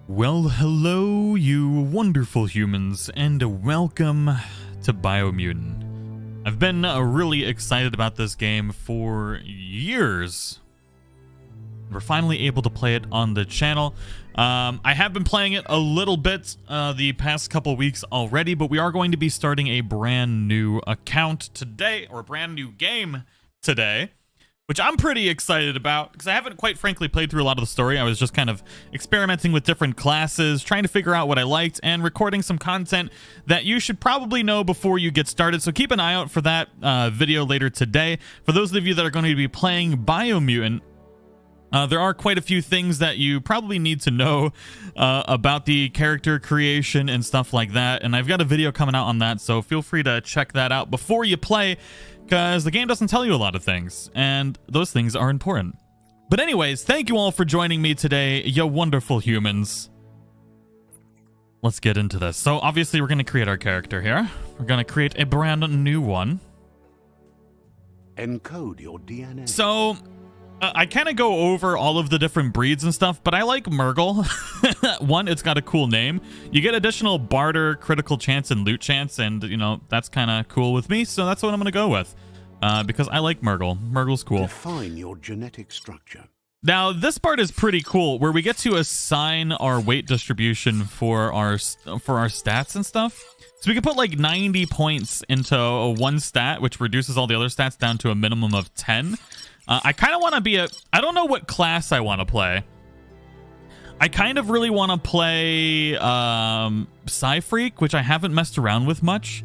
Well, hello, you wonderful humans, and welcome to Biomutant. I've been really excited about this game for years. We're finally able to play it on the channel. I have been playing it a little bit the past couple weeks already, but we are going to be starting a brand new account today, or a brand new game today, which I'm pretty excited about because I haven't quite frankly played through a lot of the story. I was just kind of experimenting with different classes, trying to figure out what I liked, and recording some content that you should probably know before you get started. So keep an eye out for that video later today. For those of you that are going to be playing Biomutant, there are quite a few things that you probably need to know about the character creation and stuff like that, and I've got a video coming out on that, so feel free to check that out before you play, because the game doesn't tell you a lot of things, and those things are important. But anyways, thank you all for joining me today, you wonderful humans. Let's get into this. So obviously we're going to create our character here. We're going to create a brand new one. Encode your DNA. So I kind of go over all of the different breeds and stuff, but I like Murgle. One, it's got a cool name. You get additional barter, critical chance, and loot chance, and, you know, that's kind of cool with me, so that's what I'm going to go with, because I like Murgle. Murgle's cool. Define your genetic structure. Now, this part is pretty cool, where we get to assign our weight distribution for our stats and stuff. So we can put like 90 points into one stat, which reduces all the other stats down to a minimum of 10. I kind of want to be I don't know what class I want to play. I kind of really want to play Psy-Freak, which I haven't messed around with much,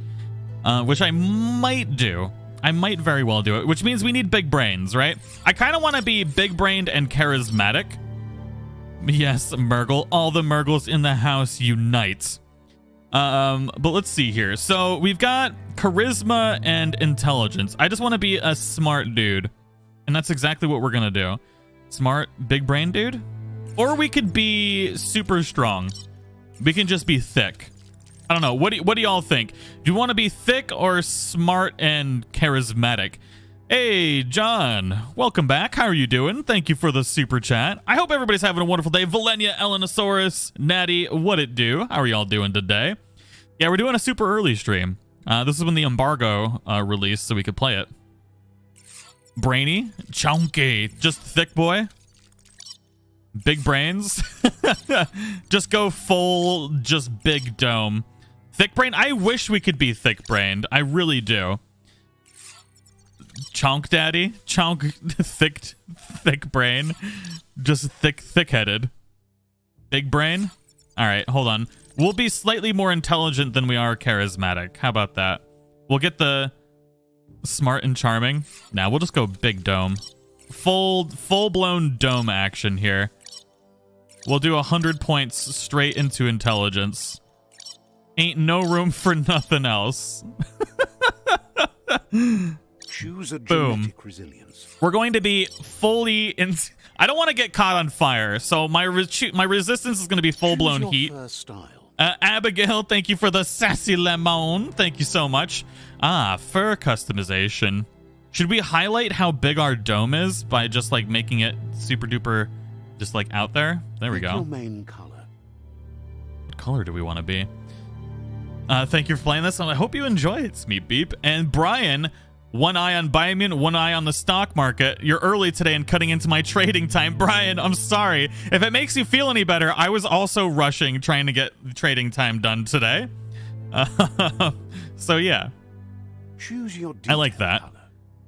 which I might do. I might very well do it, which means we need big brains, right? I kind of want to be big-brained and charismatic. Yes, Murgle. All the Murgles in the house unite. But let's see here. So we've got charisma and intelligence. I just want to be a smart dude. And that's exactly what we're going to do. Smart, big brain dude. Or we could be super strong. We can just be thick. I don't know. What do y'all think? Do you want to be thick or smart and charismatic? Hey, John. Welcome back. How are you doing? Thank you for the super chat. I hope everybody's having a wonderful day. Valenia, Elenosaurus, Natty, what it do? How are y'all doing today? Yeah, we're doing a super early stream. This is when the embargo released, so we could play it. Brainy, chunky, just thick boy, big brains. Just go full, just big dome. Thick brain. I wish we could be thick brained. I really do. Chunk daddy, chunk, thick brain, just thick headed, big brain. All right, hold on. We'll be slightly more intelligent than we are charismatic. How about that? We'll get the smart and charming. Now we'll just go big dome. Full-blown dome action here. We'll do 100 points straight into intelligence. Ain't no room for nothing else. Choose a Boom. genetic resilience. We're going to be fully in. I don't want to get caught on fire, so my resistance is going to be full-blown Choose your heat. first style. Abigail, thank you for the sassy lemon. Thank you so much. Fur customization. Should we highlight how big our dome is by just like making it super duper just like out there? There we Pick go. Your main color. What color do we want to be? Thank you for playing this, and I hope you enjoy it, Smeep Beep. And Brian, one eye on Biomutant, one eye on the stock market. You're early today and cutting into my trading time. Brian, I'm sorry. If it makes you feel any better, I was also rushing trying to get trading time done today. So yeah. Choose your I like that.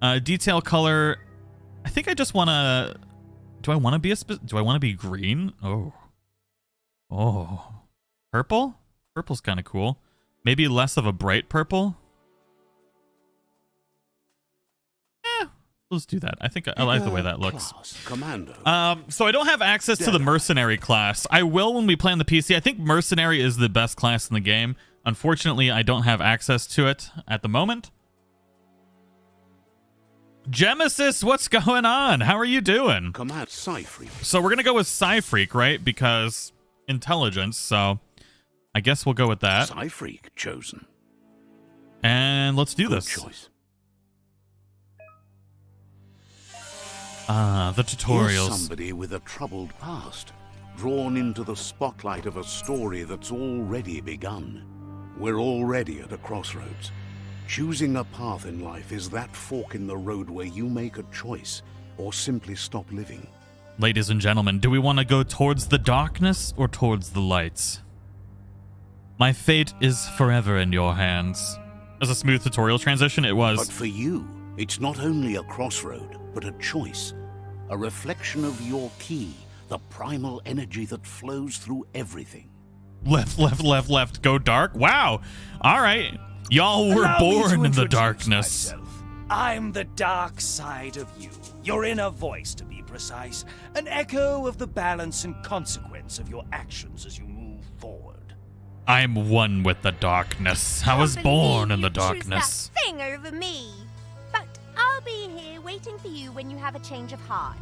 color. Detail color. I think I just want to. Do I want to be do I want to be green? Oh, purple. Purple's kind of cool. Maybe less of a bright purple. Let's do that. I think I like the way that looks. Commando. So I don't have access to the mercenary class. I will when we play on the PC. I think mercenary is the best class in the game. Unfortunately, I don't have access to it at the moment. Gemesis, what's going on? How are you doing? Command Psy-Freak. So we're gonna go with Psy-Freak, right? Because intelligence. So I guess we'll go with that. Psy-Freak chosen. And let's do Good this. choice. The You're tutorials. somebody with a troubled past. drawn into the spotlight of a story that's already begun. We're already at a crossroads. Choosing a path in life is that fork in the road where you make a choice or simply stop living. Ladies and gentlemen, do we want to go towards the darkness or towards the lights? My fate is forever in your hands. As a smooth tutorial transition, it was. But for you, it's not only a crossroad, but a choice. A reflection of your key, the primal energy that flows through everything. Left, left, left, left, go dark? Wow. All right. Y'all were born in the darkness. Myself. I'm the dark side of you. Your inner voice, to be precise. An echo of the balance and consequence of your actions as you move forward. I'm one with the darkness. I was born in the darkness. That thing over me. But I'll be here waiting for you when you have a change of heart.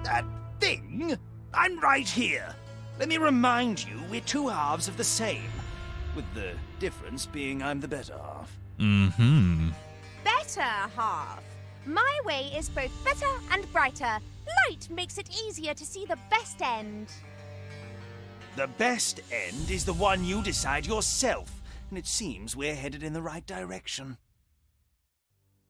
That thing? I'm right here. Let me remind you, we're two halves of the same. With the difference being I'm the better half. Mm-hmm. Better half. My way is both better and brighter. Light makes it easier to see the best end. The best end is the one you decide yourself, and it seems we're headed in the right direction.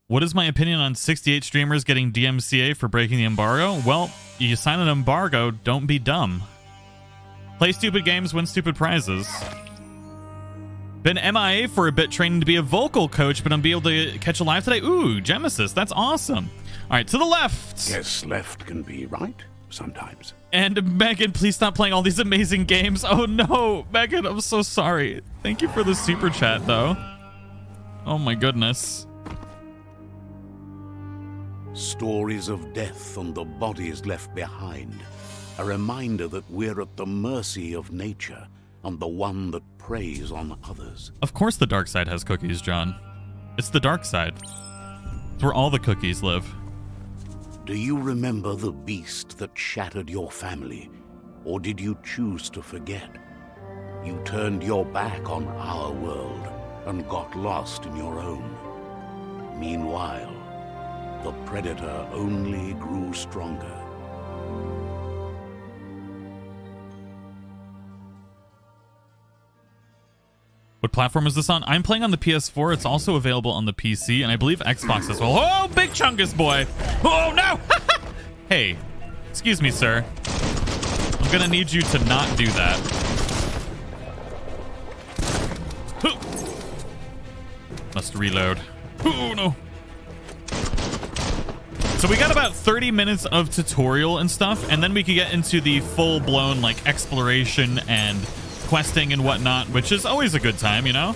What is my opinion on 68 streamers getting DMCA for breaking the embargo? Well, you sign an embargo, don't be dumb. Play stupid games, win stupid prizes. Been MIA for a bit training to be a vocal coach, but I'm be able to catch a live today. Ooh, Genesis, that's awesome. All right, to the left. Yes, left can be right sometimes. And Megan, please stop playing all these amazing games. Oh no, Megan, I'm so sorry. Thank you for the super chat, though. Oh my goodness. Stories of death and the bodies left behind. A reminder that we're at the mercy of nature and the one that preys on others. Of course the dark side has cookies, John. It's the dark side. It's where all the cookies live. Do you remember the beast that shattered your family? Or did you choose to forget? You turned your back on our world and got lost in your own. Meanwhile, the predator only grew stronger. What platform is this on? I'm playing on the PS4. It's also available on the PC, and I believe Xbox as well. Oh, big chungus boy. Oh, no. Hey, excuse me, sir. I'm going to need you to not do that. Must reload. Oh, no. So we got about 30 minutes of tutorial and stuff, and then we could get into the full-blown, like, exploration and questing and whatnot, which is always a good time, you know?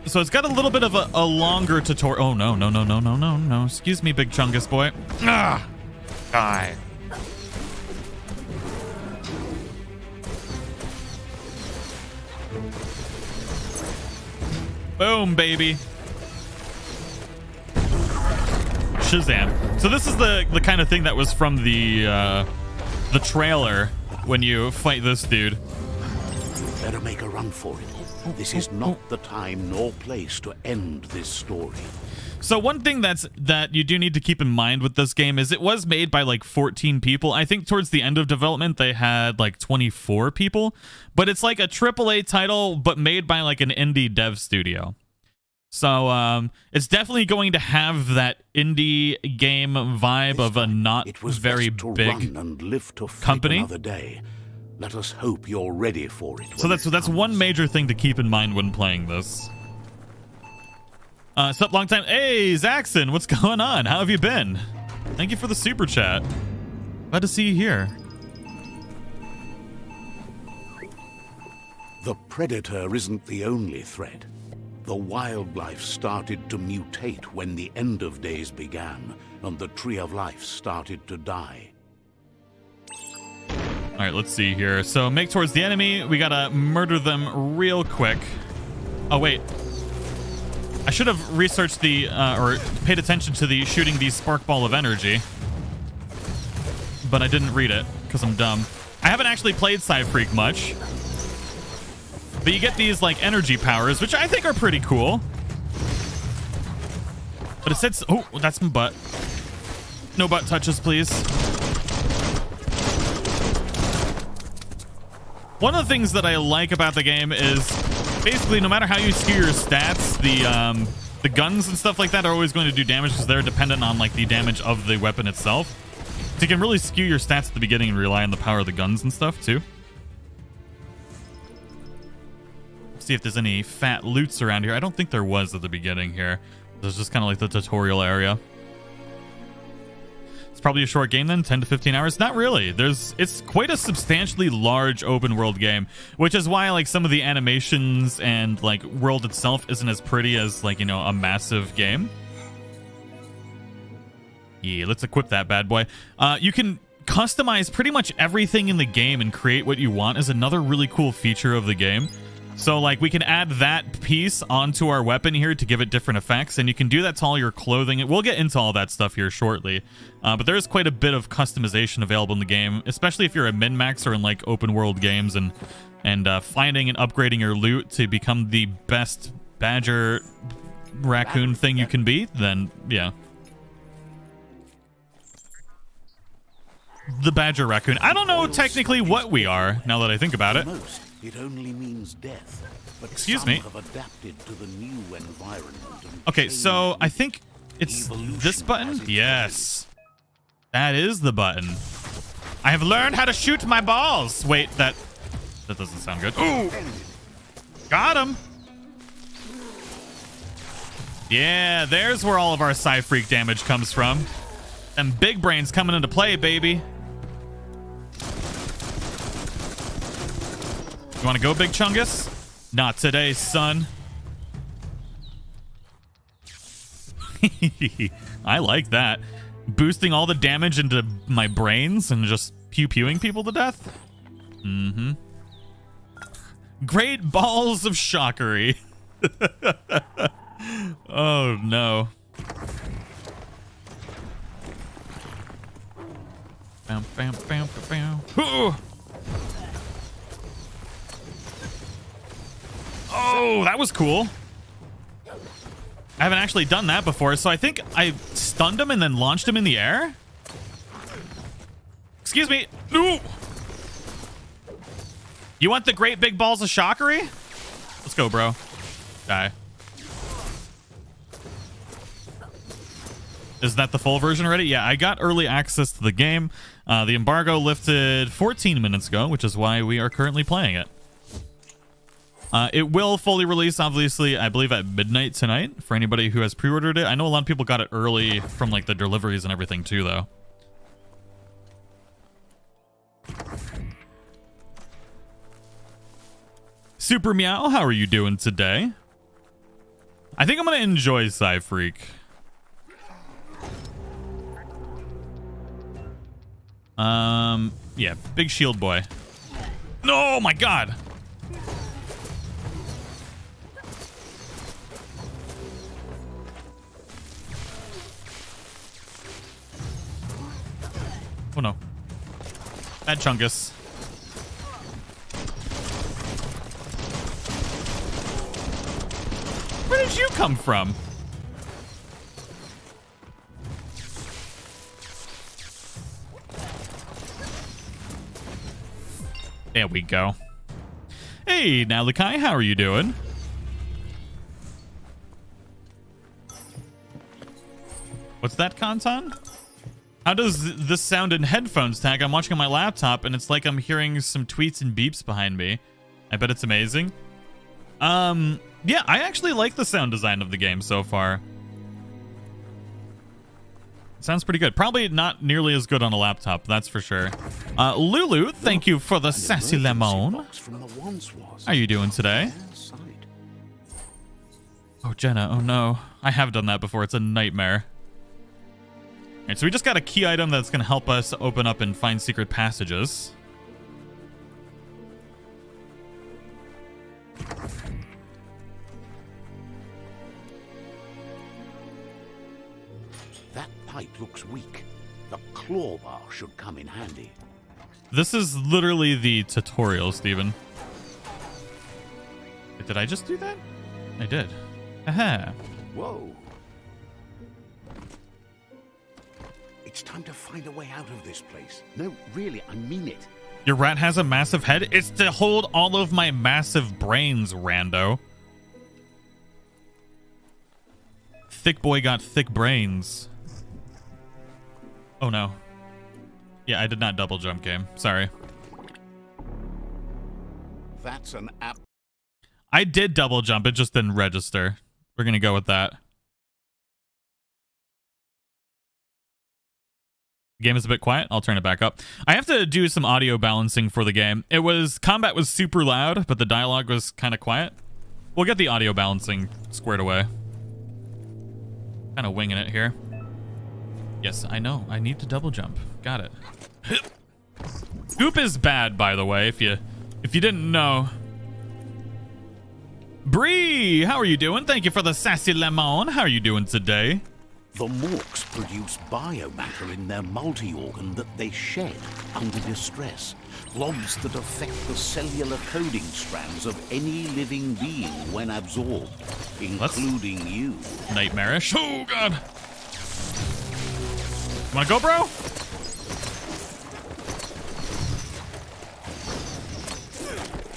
So it's got a little bit of a longer tutorial. Oh, no, no, no, no, no, no, no. Excuse me, big chungus boy. Ah! Die. Boom, baby. Shazam. So this is the kind of thing that was from the trailer when you fight this dude. Better make a run for it. This is not the time nor place to end this story. So one thing that you do need to keep in mind with this game is it was made by like 14 people. I think towards the end of development they had like 24 people, but it's like a AAA title but made by like an indie dev studio. So it's definitely going to have that indie game vibe of a not very big and live to fight company. Another day. Let us hope you're ready for it. So that's one major thing to keep in mind when playing this. Sup, long time. Hey, Zaxxon, what's going on? How have you been? Thank you for the super chat. Glad to see you here. The predator isn't the only threat. The wildlife started to mutate when the end of days began, and the tree of life started to die. All right, let's see here. So make towards the enemy. We gotta murder them real quick. Oh, wait. I should have researched the, or paid attention to the shooting the spark ball of energy. But I didn't read it, because I'm dumb. I haven't actually played Psy-Freak much. But you get these, like, energy powers, which I think are pretty cool. But it says... Oh, that's my butt. No butt touches, please. One of the things that I like about the game is basically no matter how you skew your stats, the guns and stuff like that are always going to do damage because they're dependent on like the damage of the weapon itself. So you can really skew your stats at the beginning and rely on the power of the guns and stuff too. See if there's any fat loots around here. I don't think there was at the beginning here. There's just kind of like the tutorial area. It's probably a short game then, 10 to 15 hours. Not really. It's quite a substantially large open world game, which is why like some of the animations and like world itself isn't as pretty as like, you know, a massive game. Yeah, let's equip that bad boy. You can customize pretty much everything in the game and create what you want is another really cool feature of the game. So like we can add that piece onto our weapon here to give it different effects, and you can do that to all your clothing. We'll get into all that stuff here shortly, but there's quite a bit of customization available in the game, especially if you're a min-maxer in like open world games and finding and upgrading your loot to become the best badger raccoon thing you can be. Then yeah, the badger raccoon. I don't know technically what we are now that I think about it. It only means death. But excuse me. have adapted to the new environment. Okay, so I think it's this button. Yes, that is the button. I have learned how to shoot my balls. Wait, that doesn't sound good. Ooh, got him. Yeah, there's where all of our Psy-Freak damage comes from. Them big brains coming into play, baby. You want to go, Big Chungus? Not today, son. I like that. Boosting all the damage into my brains and just pew-pewing people to death. Mm-hmm. Great balls of shockery. Oh, no. Bam, bam, bam, bam, bam. Oh, that was cool. I haven't actually done that before, so I think I stunned him and then launched him in the air. Excuse me. Ooh. You want the great big balls of shockery? Let's go, bro. Die. Is that the full version already? Yeah, I got early access to the game. The embargo lifted 14 minutes ago, which is why we are currently playing it. It will fully release, obviously, I believe at midnight tonight for anybody who has pre-ordered it. I know a lot of people got it early from like the deliveries and everything too, though. Super Meow, how are you doing today? I think I'm going to enjoy Psy-Freak. Yeah, big shield boy. No, my God. Oh no. Bad Chungus. Where did you come from? There we go. Hey, Nalakai, how are you doing? What's that, Kantan? How does this sound in headphones, Tag? I'm watching on my laptop, and it's like I'm hearing some tweets and beeps behind me. I bet it's amazing. Yeah, I actually like the sound design of the game so far. It sounds pretty good. Probably not nearly as good on a laptop, that's for sure. Lulu, thank you for the sassy lemon. How are you doing today? Oh, Jenna, oh no. I have done that before. It's a nightmare. Alright, so we just got a key item that's going to help us open up and find secret passages. That pipe looks weak. The claw bar should come in handy. This is literally the tutorial, Steven. Wait, did I just do that? I did. Aha. Whoa. It's time to find a way out of this place. No, really, I mean it. Your rat has a massive head? It's to hold all of my massive brains, rando. Thick boy got thick brains. Oh no. Yeah, I did not double jump, game. Sorry. That's an app. I did double jump, it just didn't register. We're gonna go with that. Game is a bit quiet. I'll turn it back up. I have to do some audio balancing for the game. Combat was super loud, but the dialogue was kind of quiet. We'll get the audio balancing squared away. Kind of winging it here. Yes, I know. I need to double jump. Got it. Goop is bad, by the way, if you didn't know. Bree, how are you doing? Thank you for the sassy lemon. How are you doing today? The Morks produce biomatter in their multi-organ that they shed under distress. Blobs that affect the cellular coding strands of any living being when absorbed, including you. Nightmarish. Oh, God. Wanna go, bro?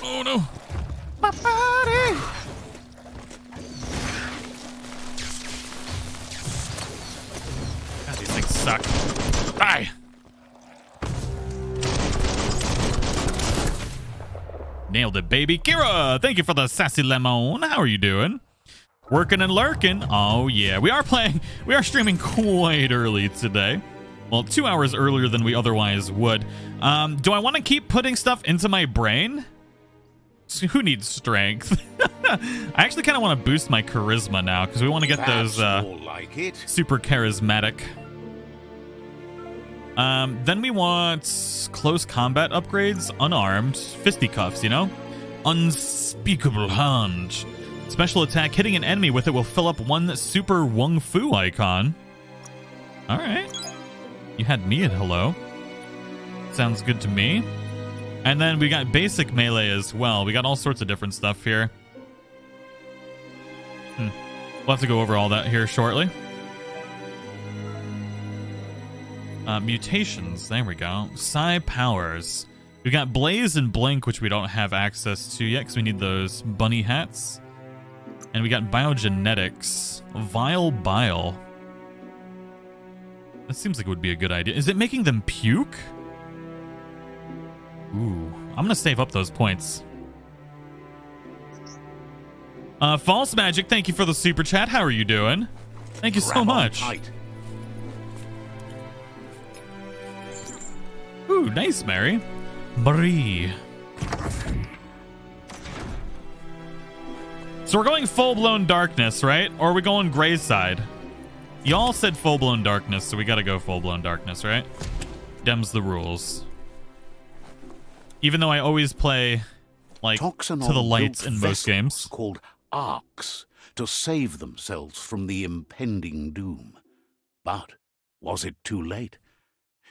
Oh, no. My body. God, these things suck. Die. Nailed it, baby. Kira, thank you for the sassy lemon. How are you doing? Working and lurking. Oh, yeah. We are streaming quite early today. Well, 2 hours earlier than we otherwise would. Do I want to keep putting stuff into my brain? Who needs strength? I actually kind of want to boost my charisma now because we want to get those super charismatic. Then we want close combat upgrades, unarmed, fisticuffs, you know? Unspeakable hand. Special attack, hitting an enemy with it will fill up one super Wung Fu icon. Alright. You had me at hello. Sounds good to me. And then we got basic melee as well. We got all sorts of different stuff here. We'll have to go over all that here shortly. Mutations. There we go. Psi powers. We got Blaze and Blink, which we don't have access to yet because we need those bunny hats. And we got biogenetics. Vile bile. That seems like it would be a good idea. Is it making them puke? Ooh, I'm gonna save up those points. False Magic, thank you for the super chat. How are you doing? Thank you so much. Ooh, nice, Mary. Marie. So we're going full-blown darkness, right? Or are we going gray side? Y'all said full-blown darkness, so we gotta go full-blown darkness, right? Dem's the rules. Even though I always play, like, Toxin to the lights in most games. Called arcs to save themselves from the impending doom. But was it too late?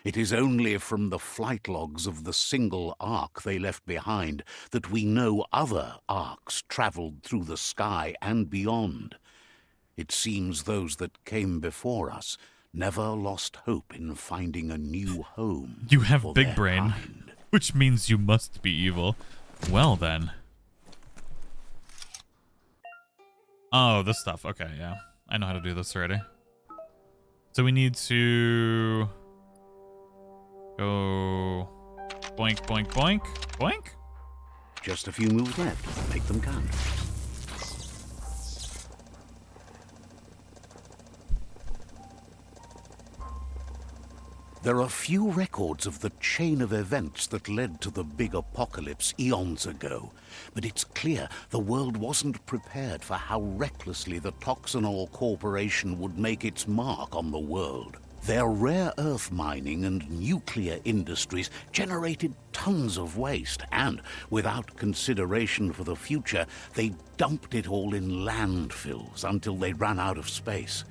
It is only from the flight logs of the single arc they left behind that we know other arcs traveled through the sky and beyond. It seems those that came before us never lost hope in finding a new home. You have big brain, which means you must be evil. Well then. Oh, this stuff. Okay, yeah. I know how to do this already. So we need to go boink, boink, boink, boink. Just a few moves left. Make them count. There are few records of the chain of events that led to the big apocalypse eons ago, but it's clear the world wasn't prepared for how recklessly the Toxinol Corporation would make its mark on the world. Their rare earth mining and nuclear industries generated tons of waste, and without consideration for the future, they dumped it all in landfills until they ran out of space.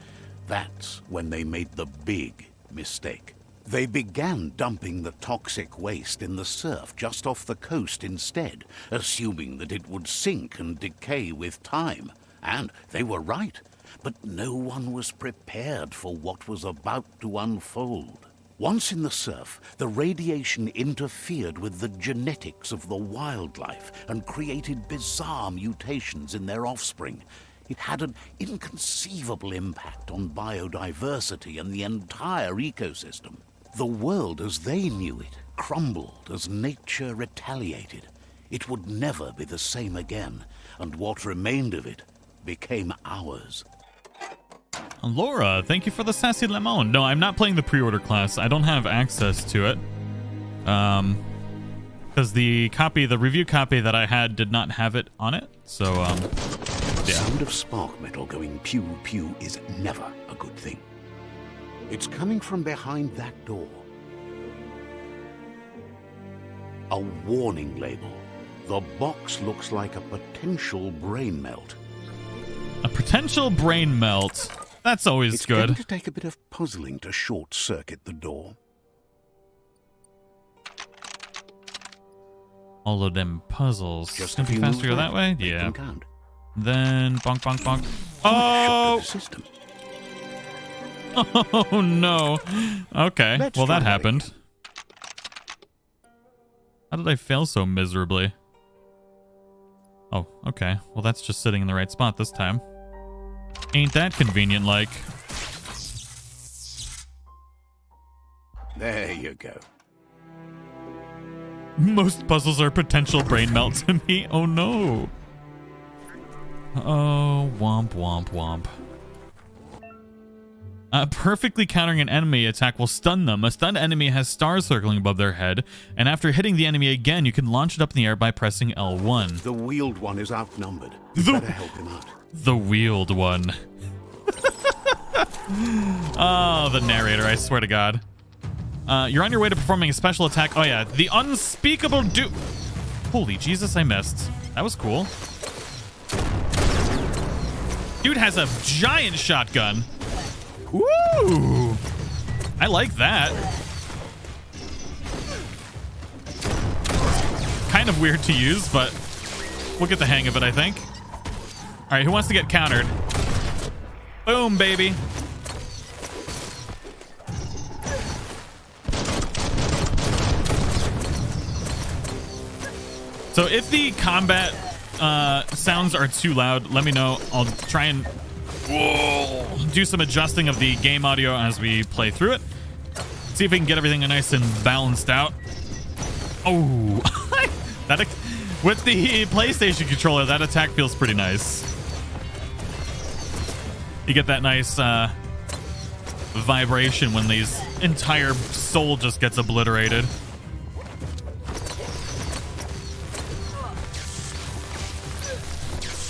That's when they made the big mistake. They began dumping the toxic waste in the surf just off the coast instead, assuming that it would sink and decay with time. And they were right. but no one was prepared for what was about to unfold. Once in the surf, the radiation interfered with the genetics of the wildlife and created bizarre mutations in their offspring. It had an inconceivable impact on biodiversity and the entire ecosystem. The world as they knew it crumbled as nature retaliated. It would never be the same again, and what remained of it became ours. Laura, thank you for the sassy lemon. No, I'm not playing the pre-order class. I don't have access to it. Because the review copy that I had did not have it on it. So, yeah. The sound of spark metal going pew pew is never a good thing. It's coming from behind that door. A warning label. The box looks like a potential brain melt. A potential brain melt. That's always it's good. It's going to take a bit of puzzling to short-circuit the door. All of them puzzles. Just gonna be faster that way? Yeah. Then bonk bonk bonk. Oh! System. Oh no. Okay. Well, that happened. How did I fail so miserably? Oh, okay. Well, that's just sitting in the right spot this time. Ain't that convenient, like. There you go. Most puzzles are potential brain melt to me. Oh no. Oh, womp womp womp. Perfectly countering an enemy attack will stun them. A stunned enemy has stars circling above their head, and after hitting the enemy again, you can launch it up in the air by pressing L1. The wheeled one is outnumbered. You better help him out. The wheeled one. Oh, the narrator, I swear to God. You're on your way to performing a special attack. Oh yeah, the unspeakable Holy Jesus, I missed. That was cool. Dude has a giant shotgun. Woo! I like that. Kind of weird to use, but we'll get the hang of it, I think. All right, who wants to get countered? Boom, baby. So if the combat sounds are too loud, let me know. I'll try and do some adjusting of the game audio as we play through it. See if we can get everything nice and balanced out. Oh, with the PlayStation controller, that attack feels pretty nice. You get that nice vibration when these entire soul just gets obliterated.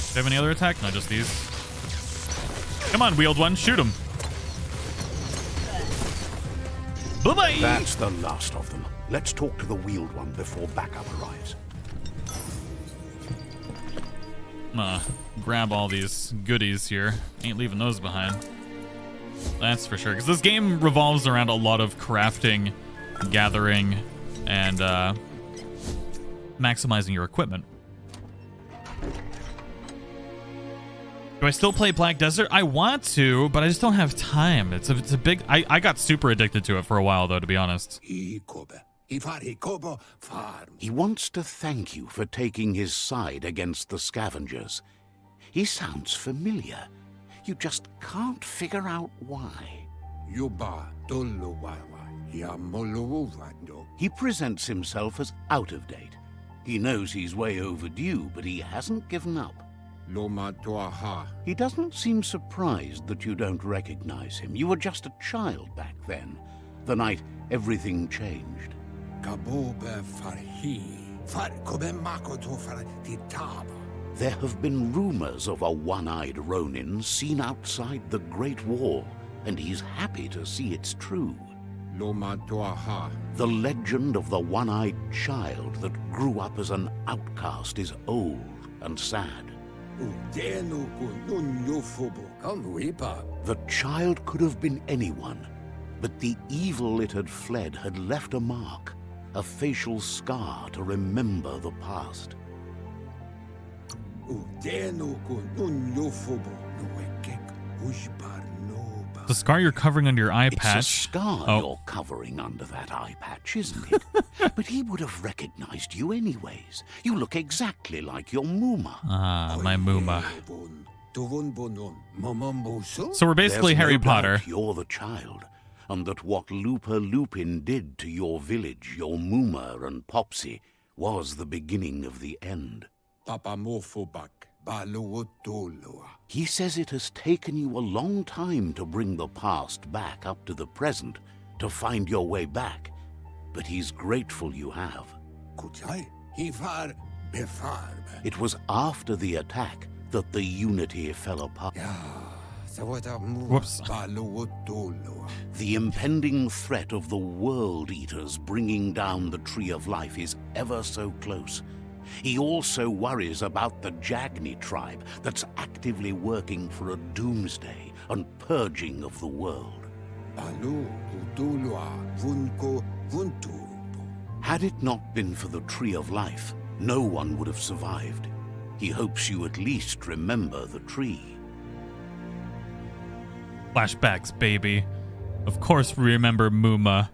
Do you have any other attack? No, just these. Come on, wheeled one. Shoot him. Bye-bye. That's the last of them. Let's talk to the wheeled one before backup arrives. Grab all these goodies here. Ain't leaving those behind. That's for sure. Because this game revolves around a lot of crafting, gathering, and maximizing your equipment. Do I still play Black Desert? I want to, but I just don't have time. It's a big... I got super addicted to it for a while, though, to be honest. He wants to thank you for taking his side against the scavengers. He sounds familiar. You just can't figure out why. He presents himself as out of date. He knows he's way overdue, but he hasn't given up. He doesn't seem surprised that you don't recognize him. You were just a child back then, the night everything changed. There have been rumors of a one-eyed Ronin seen outside the Great Wall, and he's happy to see it's true. The legend of the one-eyed child that grew up as an outcast is old and sad. The child could have been anyone, but the evil it had fled had left a mark, a facial scar to remember the past. The scar you're covering under your eye patch. It's a scar Oh. you're covering under that eye patch, isn't it? But he would have recognized you anyways. You look exactly like your Muma. Ah, my Muma. So we're basically There's Harry no doubt Potter. you're the child, and that what Looper Lupin did to your village, your Muma and Popsy, was the beginning of the end. He says it has taken you a long time to bring the past back up to the present, to find your way back, but he's grateful you have. It was after the attack that the Unity fell apart. Whoops. The impending threat of the World Eaters bringing down the Tree of Life is ever so close. He also worries about the Jagni tribe that's actively working for a doomsday and purging of the world. Had it not been for the Tree of Life, no one would have survived. He hopes you at least remember the tree. Flashbacks, baby. Of course we remember Muma.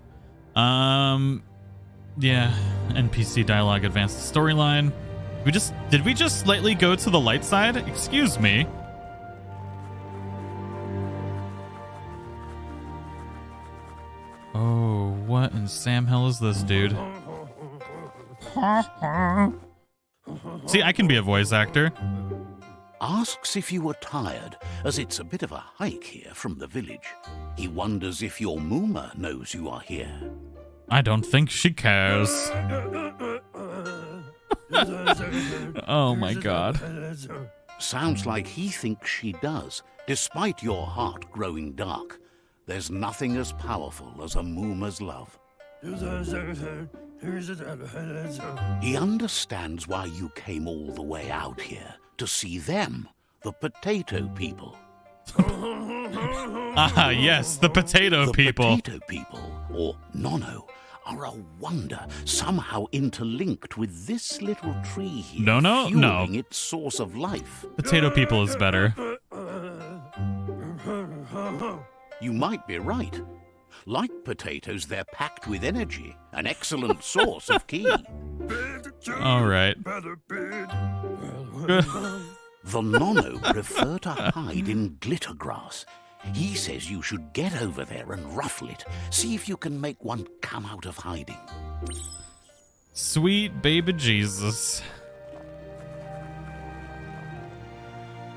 Yeah, NPC dialogue advanced the storyline. Did we just slightly go to the light side? Excuse me. Oh, what in Sam hell is this, dude? See, I can be a voice actor. Asks if you were tired, as it's a bit of a hike here from the village. He wonders if your Muma knows you are here. I don't think she cares. Oh my god. Sounds like he thinks she does, despite your heart growing dark. There's nothing as powerful as a Muma's love. He understands why you came all the way out here, to see them, the potato people. Ah, yes, the potato people. The potato people, or Nono, are a wonder, somehow interlinked with this little tree here, No. fueling its source of life. Potato people is better. You might be right. Like potatoes, they're packed with energy, an excellent source of ki. All right. The Nono prefer to hide in glitter grass. He says you should get over there and ruffle it. See if you can make one come out of hiding. Sweet baby Jesus.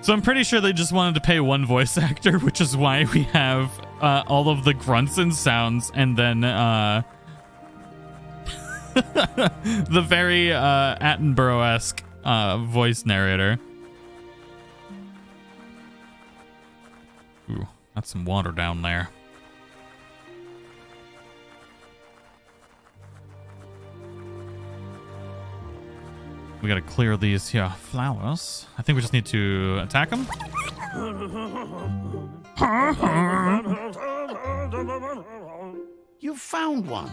So I'm pretty sure they just wanted to pay one voice actor, which is why we have all of the grunts and sounds, and then the very Attenborough-esque voice narrator. Ooh, that's some water down there. We gotta clear these here flowers. I think we just need to attack them. You've found one.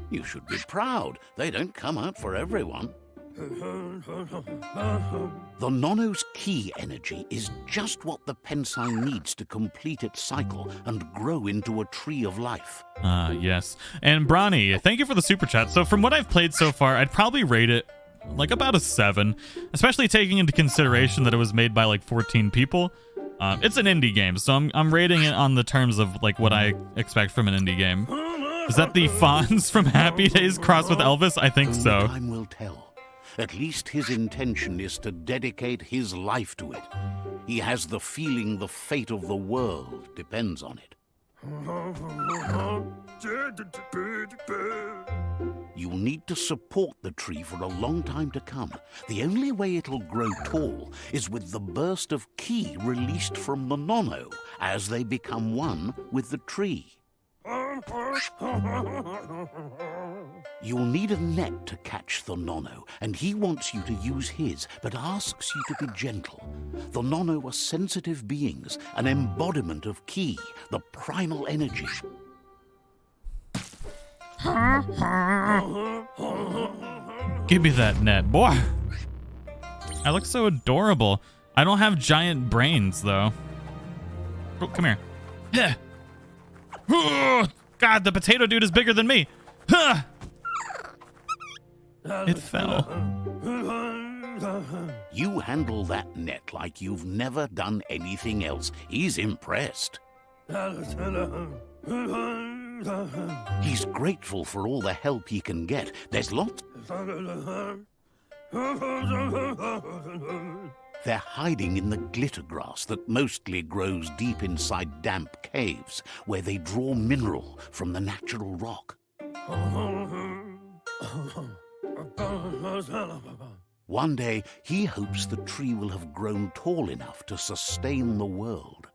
You should be proud. They don't come out for everyone. The Nono's ki energy is just what the Pensine needs to complete its cycle and grow into a tree of life. Ah, yes. And Bronny, thank you for the super chat. So from what I've played so far, I'd probably rate it like about a 7, especially taking into consideration that it was made by like 14 people. It's an indie game, so I'm rating it on the terms of like what I expect from an indie game. Is that the Fonz from Happy Days crossed with Elvis? I think so. Time will tell. At least his intention is to dedicate his life to it. He has the feeling the fate of the world depends on it. You'll need to support the tree for a long time to come. The only way it'll grow tall is with the burst of ki released from the Nono as they become one with the tree. You'll need a net to catch the Nono, and he wants you to use his, but asks you to be gentle. The Nono are sensitive beings, an embodiment of ki, the primal energy. Give me that net, boy. I look so adorable. I don't have giant brains, though. Oh, come here. Yeah. Oh, God, the potato dude is bigger than me. Huh. It fell. You handle that net like you've never done anything else. He's impressed. He's grateful for all the help he can get. There's lots. They're hiding in the glitter grass that mostly grows deep inside damp caves, where they draw mineral from the natural rock. One day, he hopes the tree will have grown tall enough to sustain the world.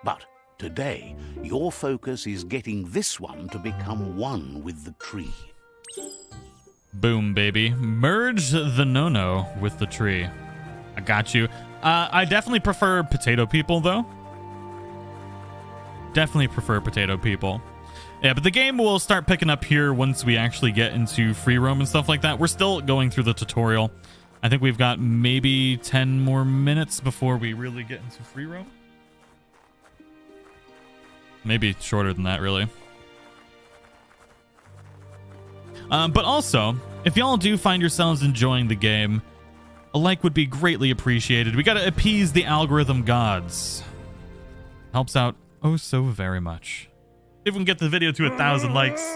But today, your focus is getting this one to become one with the tree. Boom, baby. Merge the no-no with the tree. I got you. I definitely prefer potato people, though. Definitely prefer potato people. Yeah, but the game will start picking up here once we actually get into free roam and stuff like that. We're still going through the tutorial. I think we've got maybe 10 more minutes before we really get into free roam. Maybe shorter than that, really. But also, if y'all do find yourselves enjoying the game, a like would be greatly appreciated. We gotta appease the algorithm gods. Helps out oh so very much. If we can get the video to 1,000 likes.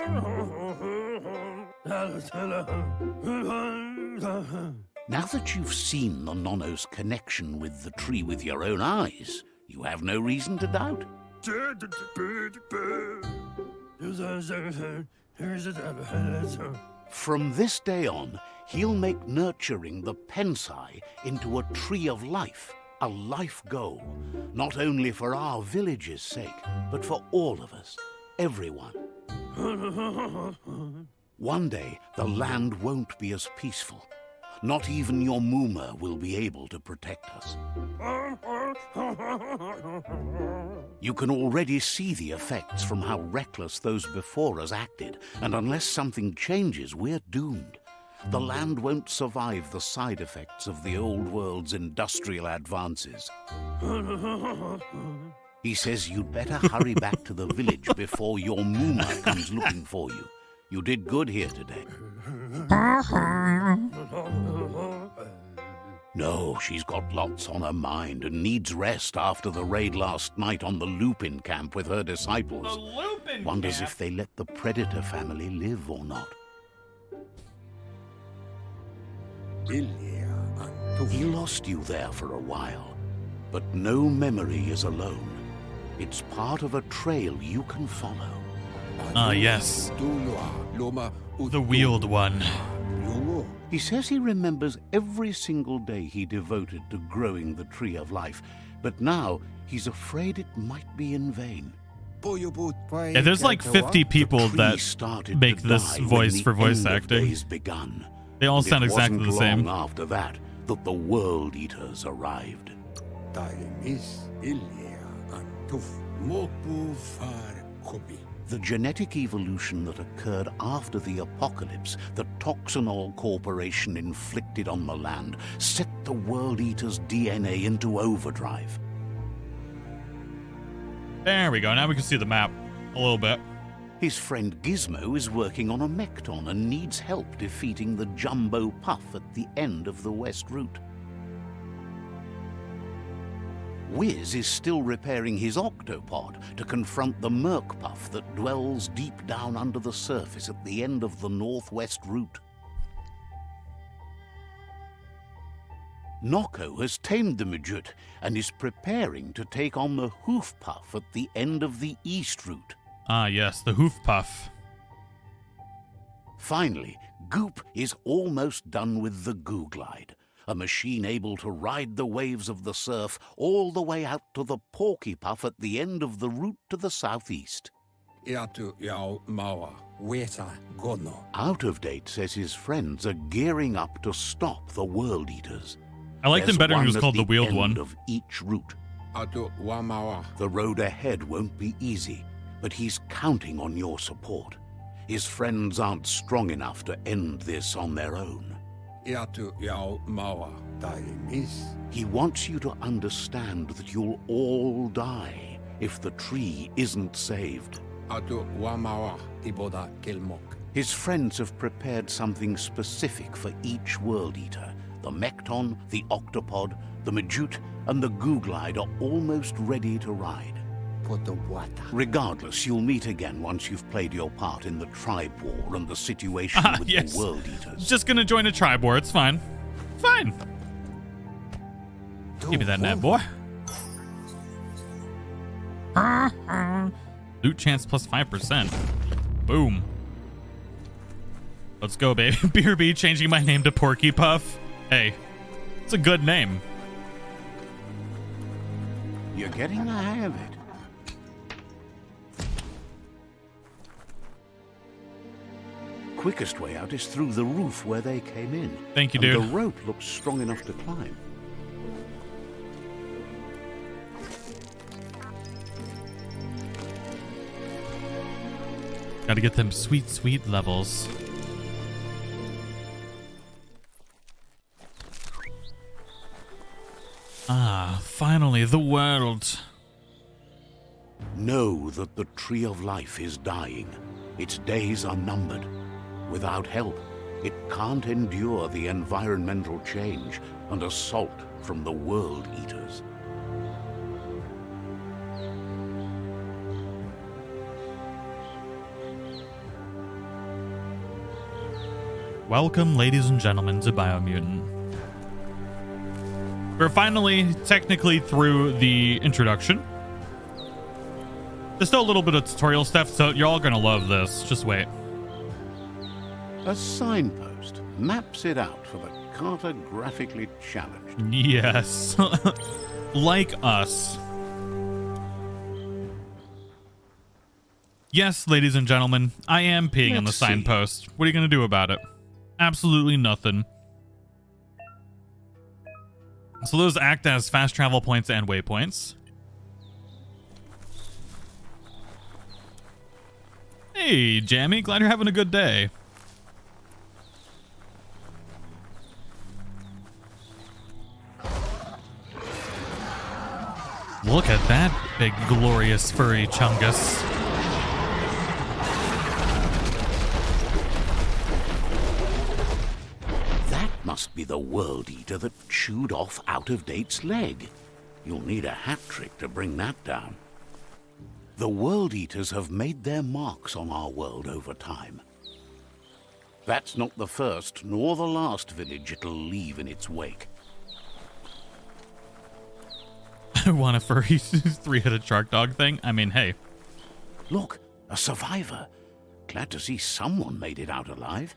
Now that you've seen the Nono's connection with the tree with your own eyes, you have no reason to doubt. From this day on, he'll make nurturing the Pensai into a tree of life, a life goal, not only for our village's sake, but for all of us, everyone. One day, the land won't be as peaceful. Not even your Muma will be able to protect us. You can already see the effects from how reckless those before us acted, and unless something changes, we're doomed. The land won't survive the side effects of the old world's industrial advances. He says you'd better hurry back to the village before your Muma comes looking for you. You did good here today. No, she's got lots on her mind and needs rest after the raid last night on the Lupin camp with her disciples. The Lupin Wonders camp? if they let the Predator family live or not. He lost you there for a while, but no memory is alone. It's part of a trail you can follow. Ah, yes. The wheeled one. He says he remembers every single day he devoted to growing the Tree of Life, but now he's afraid it might be in vain. Yeah, there's like 50 people that make this voice for voice acting. Begun. They all And sound it exactly the wasn't same. long after that the World Eaters arrived. The genetic evolution that occurred after the apocalypse that Toxanol Corporation inflicted on the land set the World Eaters' DNA into overdrive. There we go. Now we can see the map a little bit. His friend Gizmo is working on a Mekton and needs help defeating the Jumbo Puff at the end of the West Route. Wiz is still repairing his octopod to confront the Merc Puff that dwells deep down under the surface at the end of the Northwest Route. Noko has tamed the Midget and is preparing to take on the Hoof Puff at the end of the East Route. Ah, yes, the hoof puff. Finally, Goop is almost done with the Goo Glide, a machine able to ride the waves of the surf all the way out to the Porky Puff at the end of the route to the southeast. Out of Date says his friends are gearing up to stop the World Eaters. I liked him better when he was There's called the one at wheeled end one. of each route. The road ahead won't be easy, but he's counting on your support. His friends aren't strong enough to end this on their own. He wants you to understand that you'll all die if the tree isn't saved. His friends have prepared something specific for each World Eater. The Mekton, the Octopod, the Majute, and the Googlide are almost ready to ride. Regardless, you'll meet again once you've played your part in the tribe war and the situation with yes. the World Eaters. Just gonna join a tribe war. It's fine. Fine. Give me that net, boy. Loot chance plus 5%. Boom. Let's go, baby. BRB changing my name to Porky Puff. Hey, it's a good name. You're getting the hang of it. Quickest way out is through the roof where they came in. Thank you, and dude. The rope looks strong enough to climb. Gotta get them sweet, sweet levels. Ah, finally, the world. Know that the Tree of Life is dying. Its days are numbered. Without help, it can't endure the environmental change and assault from the World Eaters. Welcome, ladies and gentlemen, to Biomutant. We're finally, technically, through the introduction. There's still a little bit of tutorial stuff, so you're all gonna love this. Just wait. A signpost maps it out for the cartographically challenged. Yes. Like us. Yes, ladies and gentlemen, I am peeing on the Let's see. signpost. What are you gonna do about it? Absolutely nothing. So those act as fast travel points and waypoints. Hey, Jammy, glad you're having a good day. Look at that big, glorious, furry chungus. That must be the World Eater that chewed off Out-of-Date's leg. You'll need a hat trick to bring that down. The World Eaters have made their marks on our world over time. That's not the first nor the last village it'll leave in its wake. I want a furry three-headed shark dog thing. I mean, hey. Look, a survivor. Glad to see someone made it out alive.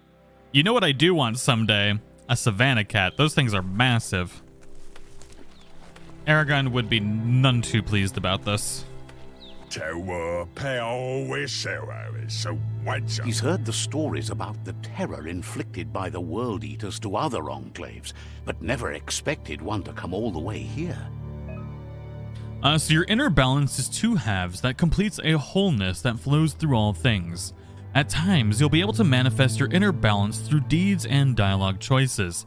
You know what I do want someday? A savannah cat. Those things are massive. Aragon would be none too pleased about this. He's heard the stories about the terror inflicted by the World Eaters to other enclaves, but never expected one to come all the way here. So your inner balance is two halves that completes a wholeness that flows through all things. At times, you'll be able to manifest your inner balance through deeds and dialogue choices.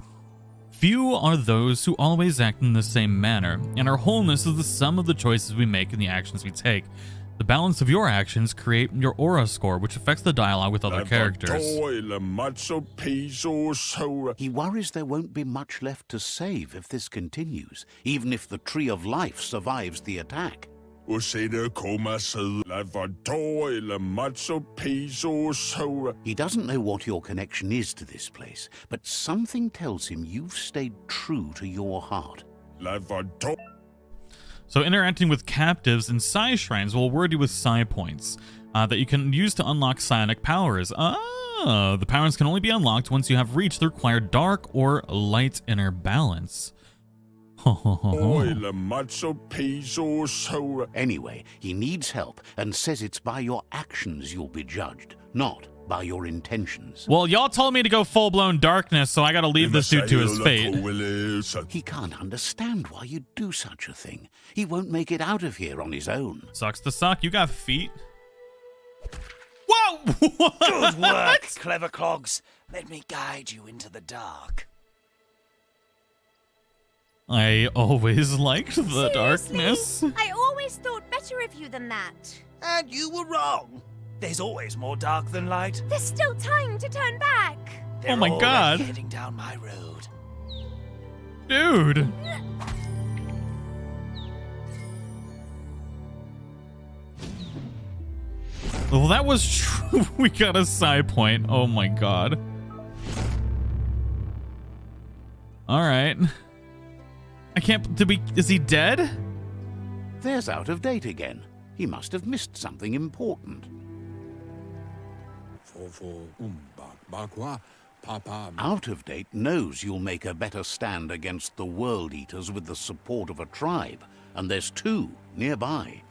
Few are those who always act in the same manner, and our wholeness is the sum of the choices we make and the actions we take. The balance of your actions create your aura score, which affects the dialogue with other characters. He worries there won't be much left to save if this continues, even if the Tree of Life survives the attack. He doesn't know what your connection is to this place, but something tells him you've stayed true to your heart. So interacting with captives and psi shrines will award you with psi points that you can use to unlock psionic powers. The powers can only be unlocked once you have reached the required dark or light inner balance. Anyway, he needs help and says it's by your actions you'll be judged, not by your intentions. Well, y'all told me to go full-blown darkness, so I gotta leave this dude to his fate. He can't understand why you'd do such a thing. He won't make it out of here on his own. Sucks to suck. You got feet. Whoa! Good work, clever clogs. Let me guide you into the dark. I always liked the Seriously? darkness. I always thought better of you than that. And you were wrong. There's always more dark than light. There's still time to turn back. They're Oh my already God. heading down my road. Dude. Well, that was true. We got a side point. Oh my God. All right. I can't. Is he dead? There's out of date again. He must have missed something important. Out of date knows you'll make a better stand against the World Eaters with the support of a tribe, and there's 2 nearby.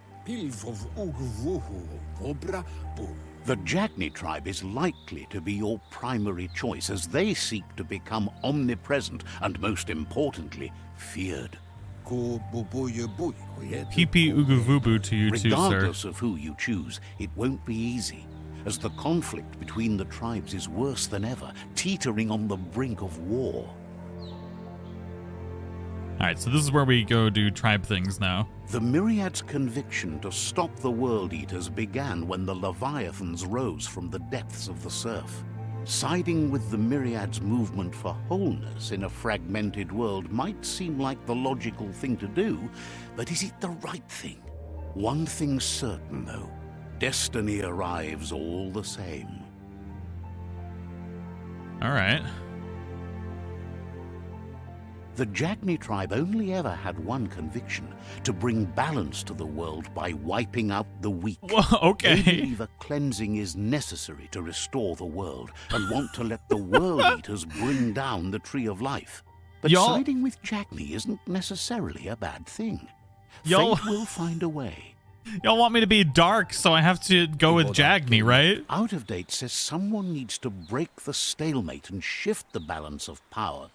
The Jagni tribe is likely to be your primary choice as they seek to become omnipresent and, most importantly, feared. PP Uguvubu to you too, sir. Regardless of who you choose, it won't be easy, as the conflict between the tribes is worse than ever, teetering on the brink of war. All right, so this is where we go do tribe things now. The Myriad's conviction to stop the World Eaters began when the Leviathans rose from the depths of the surf. Siding with the Myriad's movement for wholeness in a fragmented world might seem like the logical thing to do, but is it the right thing? One thing's certain, though. Destiny arrives all the same. All right. The Jagni tribe only ever had one conviction: to bring balance to the world by wiping out the weak. Well, okay. They believe a cleansing is necessary to restore the world and want to let the World Eaters bring down the Tree of Life. But siding with Jagni isn't necessarily a bad thing. Fate will find a way. Y'all want me to be dark, so I have to go with Jagni, right? Out of Date says someone needs to break the stalemate and shift the balance of power.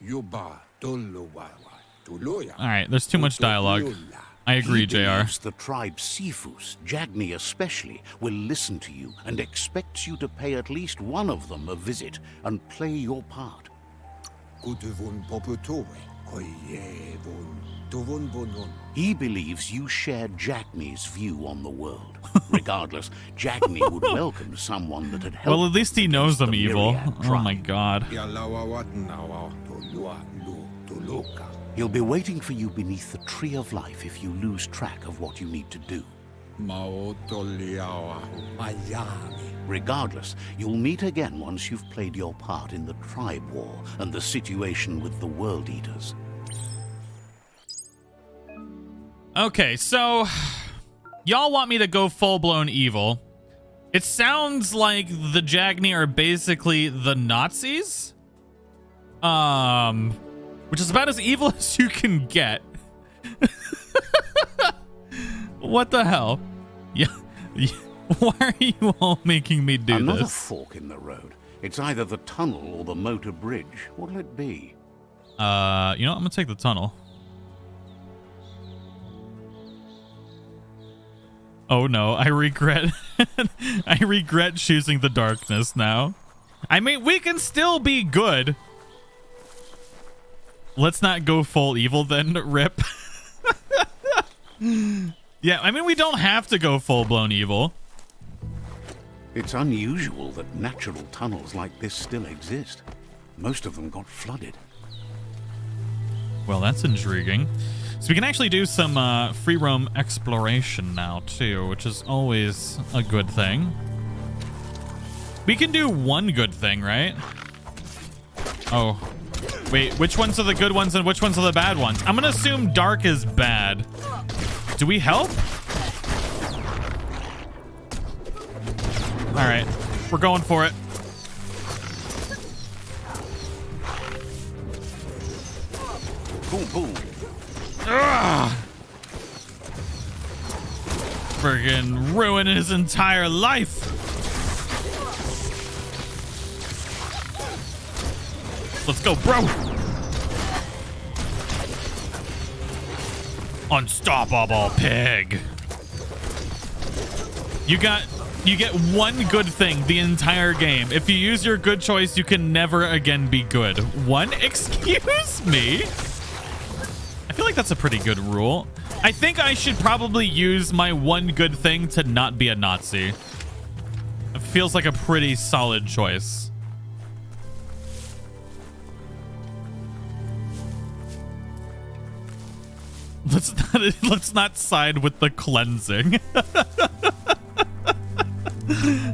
Alright, there's too much dialogue. I agree, He JR. believes the tribe Sifus, Jagni especially, will listen to you and expects you to pay at least one of them a visit and play your part. He believes you share Jagni's view on the world. Regardless, Jagni would welcome someone that had helped. Well, at least he knows I'm the evil. Myriad Oh my tribe. God. He'll be waiting for you beneath the Tree of Life if you lose track of what you need to do. Regardless, you'll meet again once you've played your part in the tribe war and the situation with the World Eaters. Okay, so y'all want me to go full-blown evil. It sounds like the Jagni are basically the Nazis. Which is about as evil as you can get. What the hell? Yeah. Why are you all making me do Another this? fork in the road. It's either the tunnel or the motor bridge. What'll it be? You know what? I'm gonna take the tunnel. Oh no, I regret I regret choosing the darkness now. I mean, we can still be good. Let's not go full evil then, rip. Yeah, I mean, we don't have to go full-blown evil. It's unusual that natural tunnels like this still exist. Most of them got flooded. Well, that's intriguing. So we can actually do some free roam exploration now, too, which is always a good thing. We can do one good thing, right? Oh. Wait, which ones are the good ones and which ones are the bad ones? I'm gonna assume dark is bad. Do we help? All right, we're going for it. Boom, boom. Ugh. Friggin' ruin his entire life. Let's go, bro. Unstoppable pig. You get one good thing the entire game. If you use your good choice, you can never again be good. One? Excuse me? I feel like that's a pretty good rule. I think I should probably use my one good thing to not be a Nazi. It feels like a pretty solid choice. Let's not side with the cleansing.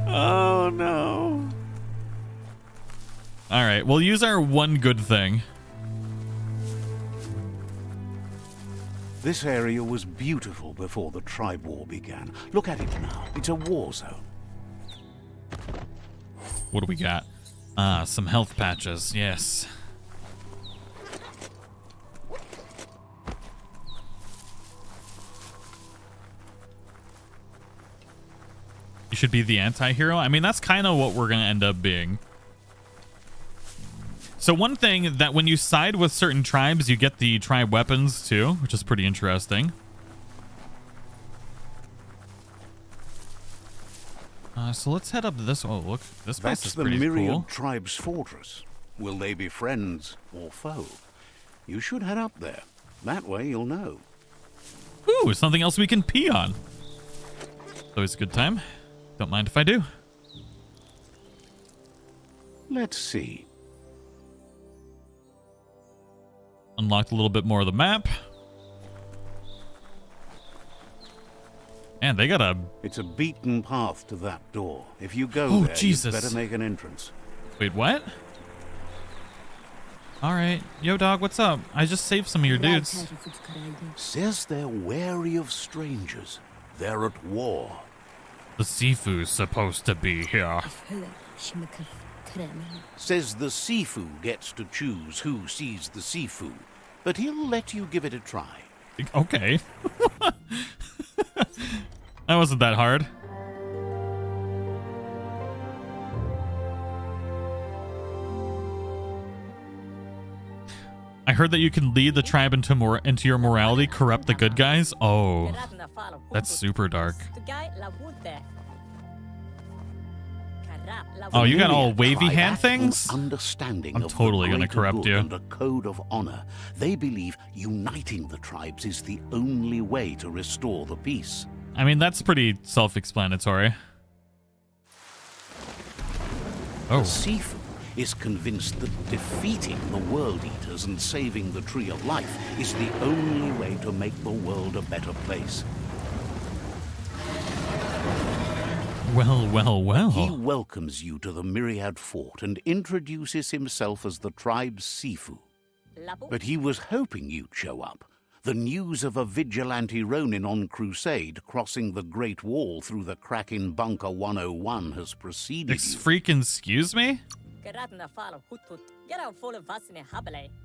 Oh no. All right, we'll use our one good thing. This area was beautiful before the tribe war began. Look at it now. It's a war zone. What do we got? Ah, some health patches. Yes. You should be the anti-hero. I mean, that's kind of what we're going to end up being. So one thing that when you side with certain tribes, you get the tribe weapons too, which is pretty interesting. So let's head up to this. Oh, look, this place is pretty cool. That's the Myriad Tribe's fortress. Will they be friends or foe? You should head up there. That way you'll know. Ooh, something else we can pee on. It's always a good time. Don't mind if I do. Let's see. Unlocked a little bit more of the map. And they got a... It's a beaten path to that door. If you go there, Jesus. You better make an entrance. Wait, what? Alright. Yo, dog, what's up? I just saved some of your dudes. Says they're wary of strangers. They're at war. The Sifu's supposed to be here. Says the Sifu gets to choose who sees the Sifu, but he'll let you give it a try. Okay. That wasn't that hard. I heard that you can lead the tribe into your morality, corrupt the good guys. Oh, that's super dark. Oh, you got all wavy hand things? I'm totally gonna corrupt you. And a code of honor. They believe uniting the tribes is the only way to restore the peace. I mean, that's pretty self-explanatory. Oh. Sifu is convinced that defeating the World Eaters and saving the Tree of Life is the only way to make the world a better place. Well, well, well. He welcomes you to the Myriad Fort and introduces himself as the tribe's Sifu. But he was hoping you'd show up. The news of a vigilante Ronin on crusade crossing the Great Wall through the crack in Bunker 101 has preceded you. Freaking excuse me?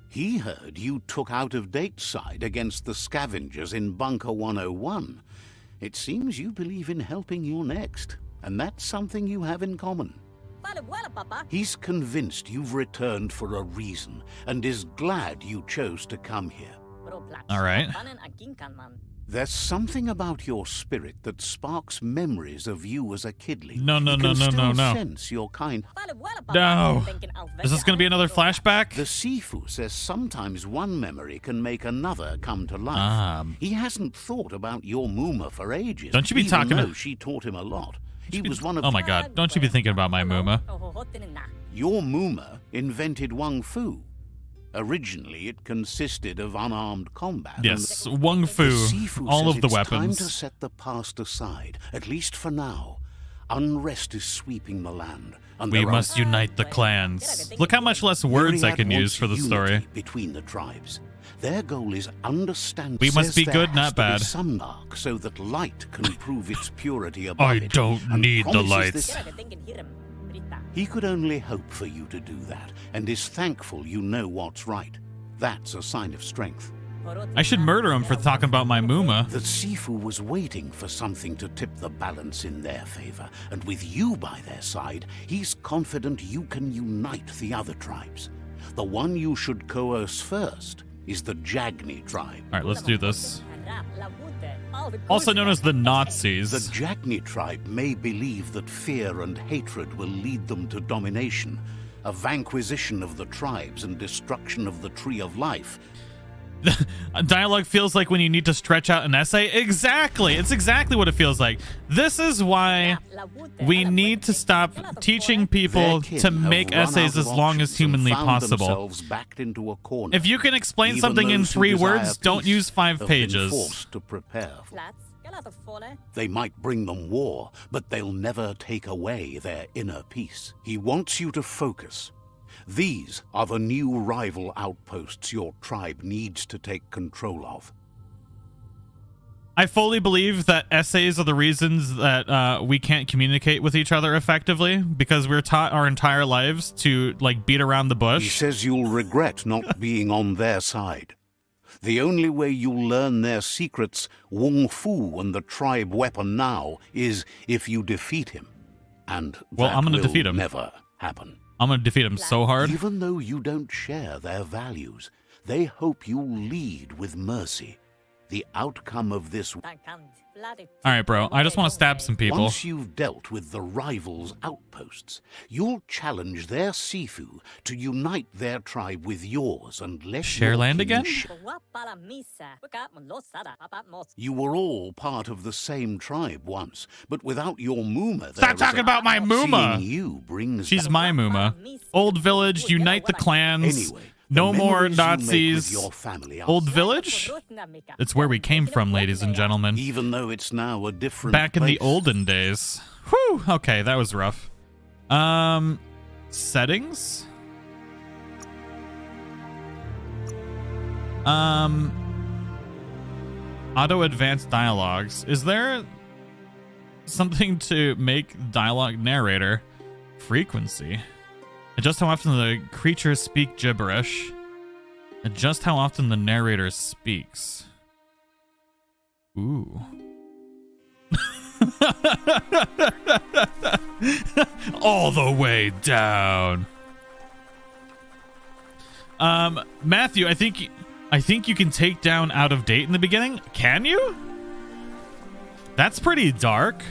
He heard you took out-of-date side against the scavengers in Bunker 101. It seems you believe in helping your next, and that's something you have in common. He's convinced you've returned for a reason, and is glad you chose to come here. All right. There's something about your spirit that sparks memories of you as a kidling. No. Sense your kind. No. Is this going to be another flashback? The Sifu says sometimes one memory can make another come to life. He hasn't thought about your Muma for ages. Don't you be talking about? She taught him a lot. He was one of. Oh my God! Don't you be thinking about my Muma? Your Muma invented Wung Fu. Originally, it consisted of unarmed combat. Yes, Wung Fu, all of the weapons. It's time to set the past aside, at least for now. Unrest is sweeping the land. And we must unite the clans. Look how much less words I can use for the story. Between the tribes. Their goal is understanding. We must be good, not bad. Some dark so that light can prove its purity above I don't need the lights. He could only hope for you to do that, and is thankful you know what's right. That's a sign of strength. I should murder him for talking about my Muma. The Sifu was waiting for something to tip the balance in their favor, and with you by their side, he's confident you can unite the other tribes. The one you should coerce first is the Jagni tribe. All right, let's do this. Also known as the Nazis. The Jagni tribe may believe that fear and hatred will lead them to domination, a vanquisition of the tribes and destruction of the Tree of Life. Dialogue feels like when you need to stretch out an essay. Exactly. It's exactly what it feels like. This is why we need to stop teaching people to make essays as long as humanly possible. If you can explain something in 3 words, don't use 5 pages. To prepare. They might bring them war, but they'll never take away their inner peace. He wants you to focus. These are the new rival outposts your tribe needs to take control of. I fully believe that essays are the reasons that we can't communicate with each other effectively, because we're taught our entire lives to like beat around the bush. He says you'll regret not being on their side. The only way you'll learn their secrets, Wung Fu and the tribe weapon now, is if you defeat him. And well, I'm gonna defeat him. Never happen. I'm gonna defeat him so hard. Even though you don't share their values, they hope you'll lead with mercy. The outcome of this... All right, bro. I just want to stab some people. Once you've dealt with the rivals' outposts, you'll challenge their Sifu to unite their tribe with yours and let share land again? You were all part of the same tribe once, but without your Muma... Stop talking about my Muma! You brings She's my Muma. Old village, unite the clans. Anyway, no more Nazis. Your family Old village? It's where we came from, ladies and gentlemen. Even though it's now a different back in place. the olden days. Whew, okay, that was rough. Settings? Auto advanced dialogues. Is there something to make dialogue narrator? Frequency. Adjust how often the creatures speak gibberish. Adjust how often the narrator speaks. Ooh. All the way down. Matthew, I think you can take down out of date in the beginning. Can you? That's pretty dark.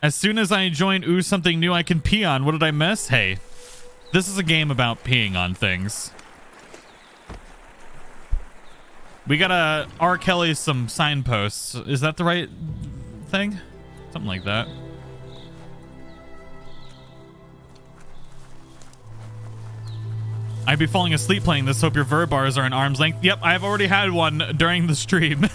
As soon as I join Ooh Something New I Can Pee On. What did I miss? Hey, this is a game about peeing on things. We gotta R. Kelly some signposts. Is that the right thing? Something like that. I'd be falling asleep playing this. Hope your verb bars are an arm's length. Yep, I've already had one during the stream.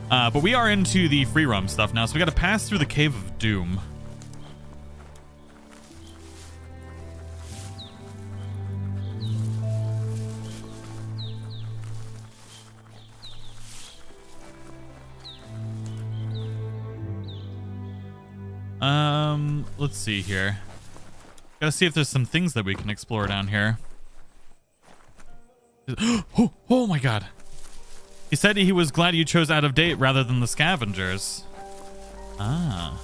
But we are into the free roam stuff now, so we gotta pass through the Cave of Doom. Let's see here. Gotta see if there's some things that we can explore down here. Oh my god. He said he was glad you chose out of date rather than the scavengers. Ah.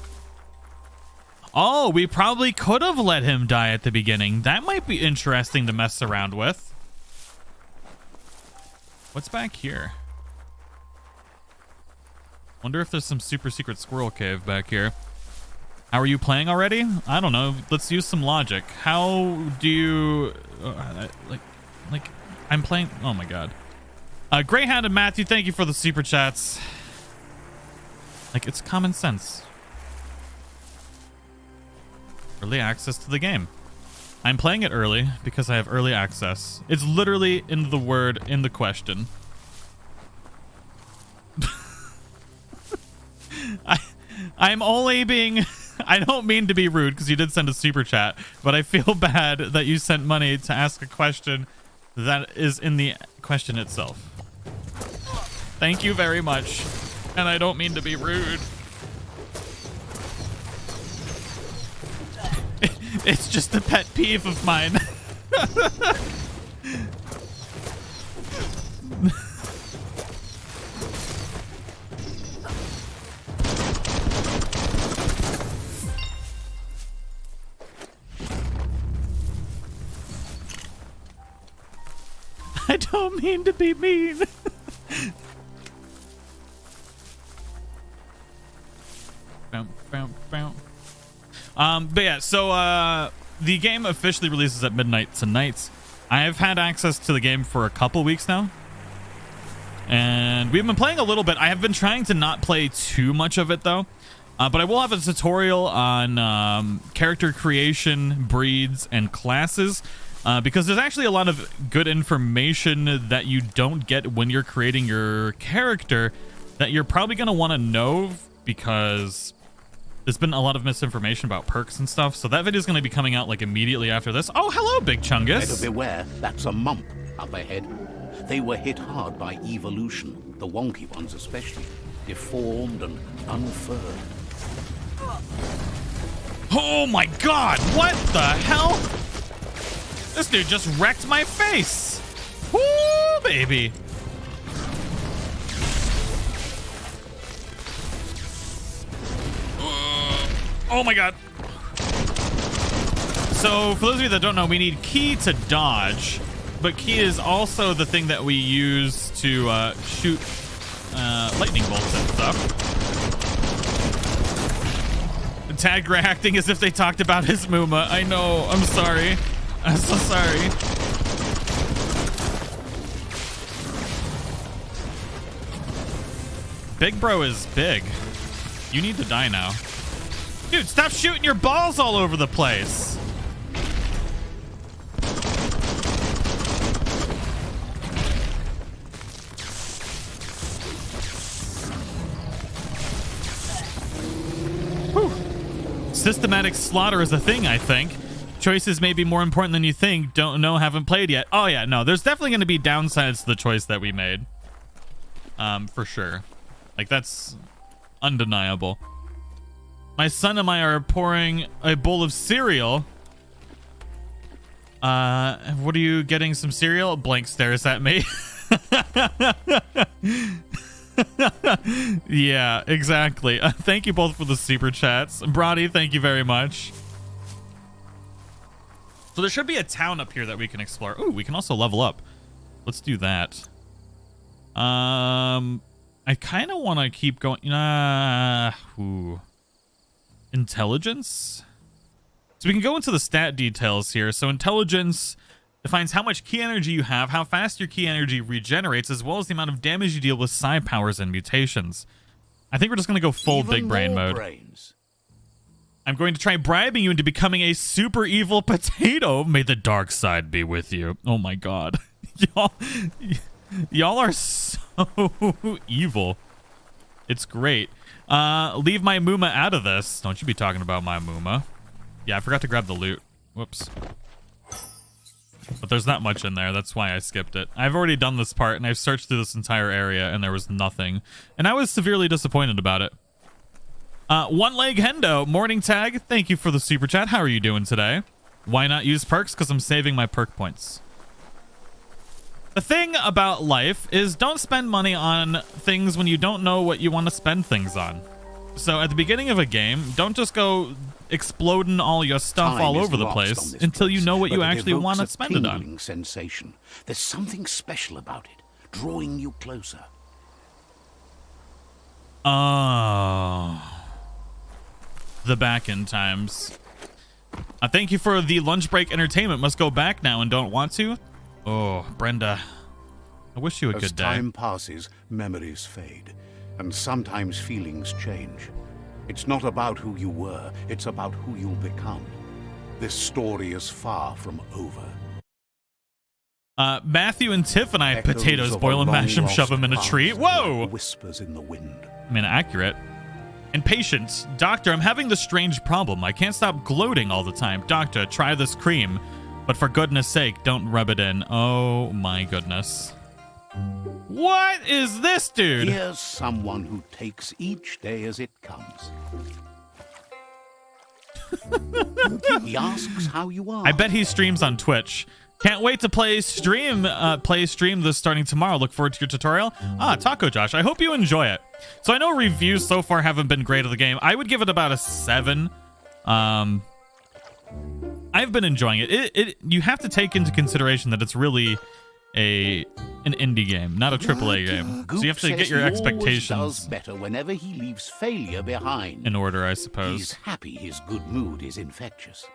Oh, we probably could have let him die at the beginning. That might be interesting to mess around with. What's back here? Wonder if there's some super secret squirrel cave back here. How are you playing already? I don't know. Let's use some logic. How do you... like, I'm playing... Oh my god. Greyhound and Matthew, thank you for the super chats. Like, it's common sense. Early access to the game. I'm playing it early because I have early access. It's literally in the word, in the question. I'm only being... I don't mean to be rude because you did send a super chat, but I feel bad that you sent money to ask a question that is in the question itself. Thank you very much. And I don't mean to be rude. It's just a pet peeve of mine. I don't mean to be mean. But yeah, so the game officially releases at midnight tonight. I've had access to the game for a couple weeks now, and we've been playing a little bit. I have been trying to not play too much of it though, but I will have a tutorial on character creation, breeds, and classes, because there's actually a lot of good information that you don't get when you're creating your character that you're probably going to want to know, because there's been a lot of misinformation about perks and stuff. So that video is going to be coming out like immediately after this. Oh, hello, Big Chungus. Better beware, that's a mump up ahead. They were hit hard by evolution, the wonky ones especially, deformed and unfurred. Oh my god, what the hell? This dude just wrecked my face. Woo, baby. Oh my god. So for those of you that don't know, we need key to dodge, but key is also the thing that we use to shoot lightning bolts and stuff. Tag reacting as if they talked about his Muma. I know, I'm sorry. I'm so sorry. Big bro is big. You need to die now. Dude, stop shooting your balls all over the place. Whew. Systematic slaughter is a thing, I think. Choices may be more important than you think. Don't know, haven't played yet. Oh yeah, no, there's definitely going to be downsides to the choice that we made. For sure. Like, that's undeniable. My son and I are pouring a bowl of cereal. What are you getting? Some cereal? Blank stares at me. Yeah, exactly. Thank you both for the super chats. Brody, thank you very much. So there should be a town up here that we can explore. Ooh, we can also level up. Let's do that. I kind of want to keep going. Ooh. Intelligence? So we can go into the stat details here. So intelligence defines how much key energy you have, how fast your key energy regenerates, as well as the amount of damage you deal with psi powers and mutations. I think we're just going to go full Even big brain more mode. brains. I'm going to try bribing you into becoming a super evil potato. May the dark side be with you. Oh my god. Y'all are so evil. It's great. Leave my Muma out of this. Don't you be talking about my Muma. Yeah, I forgot to grab the loot. Whoops. But there's not much in there. That's why I skipped it. I've already done this part, and I've searched through this entire area, and there was nothing. And I was severely disappointed about it. One Leg Hendo, morning tag. Thank you for the super chat. How are you doing today? Why not use perks? Because I'm saving my perk points. The thing about life is don't spend money on things when you don't know what you want to spend things on. So at the beginning of a game, don't just go exploding all your stuff all over the place until you know what you actually want to spend it on. Sensation. There's something special about it, drawing you closer. Oh. The back-end times. Thank you for the lunch break entertainment. Must go back now and don't want to. Oh, Brenda. I wish you a good day. As time passes, memories fade, and sometimes feelings change. It's not about who you were, it's about who you'll become. This story is far from over. Matthew and Tiff and I Echoes potatoes, of boil a them, mash them, long-lost shove them in a past, tree. Whoa! like whispers in the wind. I mean, accurate. And patience. Doctor, I'm having this strange problem. I can't stop gloating all the time. Doctor, try this cream. But for goodness sake, don't rub it in. Oh my goodness. What is this, dude? Here's someone who takes each day as it comes. He asks how you are. I bet he streams on Twitch. Can't wait to play stream this starting tomorrow. Look forward to your tutorial. Taco Josh, I hope you enjoy it. So I know reviews so far haven't been great of the game. I would give it about a 7. I've been enjoying it. You have to take into consideration that it's really an indie game, not a AAA game. So you have to get your expectations does better whenever he leaves failure behind. in order, I suppose. He's happy his good mood is infectious.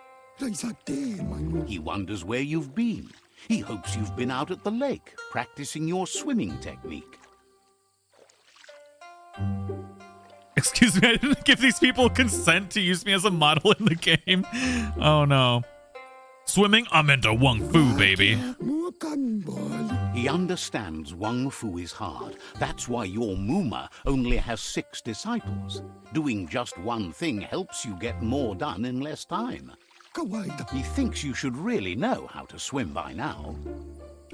He wonders where you've been. He hopes you've been out at the lake, practicing your swimming technique. Excuse me, I didn't give these people consent to use me as a model in the game. Oh no. Swimming? I'm into Wung Fu, baby. He understands Wung Fu is hard. That's why your Muma only has 6 disciples. Doing just one thing helps you get more done in less time. He thinks you should really know how to swim by now.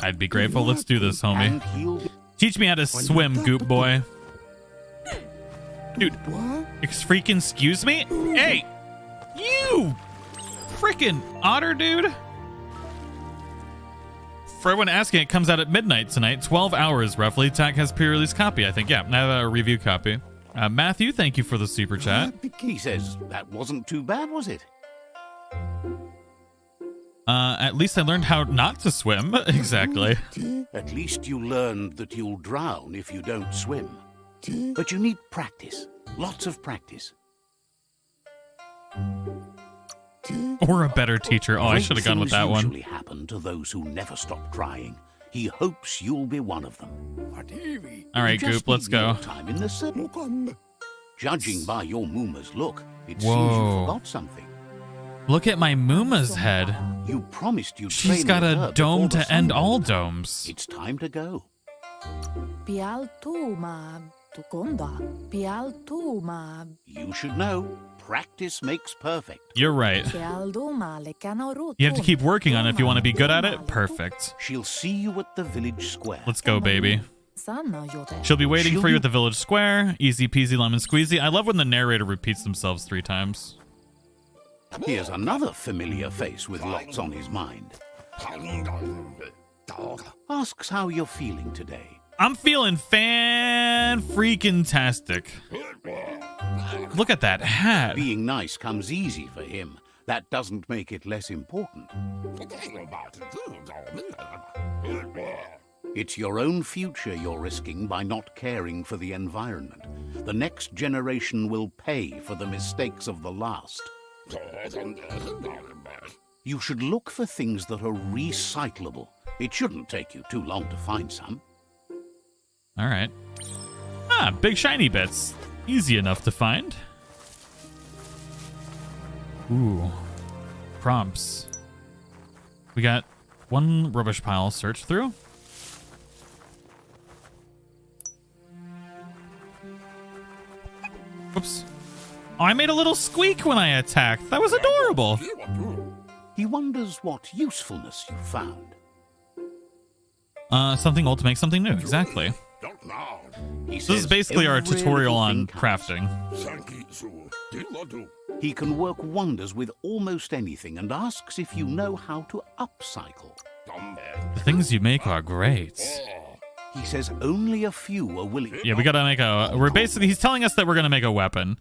I'd be grateful. Let's do this, homie. And he'll be... Teach me how to swim, Goop Boy. Dude, freaking excuse me? Hey! You! Freaking otter, dude! For everyone asking, it comes out at midnight tonight. 12 hours, roughly. TAG has pre-release copy, I think. Yeah, I have a review copy. Matthew, thank you for the super chat. He says that wasn't too bad, was it? At least I learned how not to swim. Exactly. At least you learned that you'll drown if you don't swim. But you need practice. Lots of practice. Or a better teacher. Oh, I should have gone with that one. Usually happen to those who never stop trying. He hopes you'll be one of them. All right, Goop, let's go. Time in the Judging by your Muma's look, it seems Whoa. you forgot something. Look at my Muma's head. You promised you'd She's train got with a her dome before the to end sun all goes. domes. It's time to go. You should know. Practice makes perfect. You're right. You have to keep working on it if you want to be good at it. Perfect. She'll see you at the village square. Let's go, baby. She'll be waiting for you at the village square. Easy peasy lemon squeezy. I love when the narrator repeats themselves 3 times. Here's another familiar face with lots on his mind. Asks how you're feeling today. I'm feeling fan-freaking-tastic. Look at that hat. Being nice comes easy for him. That doesn't make it less important. It's your own future you're risking by not caring for the environment. The next generation will pay for the mistakes of the last. You should look for things that are recyclable. It shouldn't take you too long to find some. All right. Ah, big shiny bits. Easy enough to find. Ooh. Prompts. We got 1 rubbish pile search through. Whoops. Oh, I made a little squeak when I attacked. That was adorable. He wonders what usefulness you found. Something old to make something new. Exactly. He This is says basically our every tutorial little on thing counts. crafting. He can work wonders with almost anything and asks if you know how to upcycle. The things you make are great. He says only a few are willing. Yeah, we gotta make a... he's telling us that we're gonna make a weapon.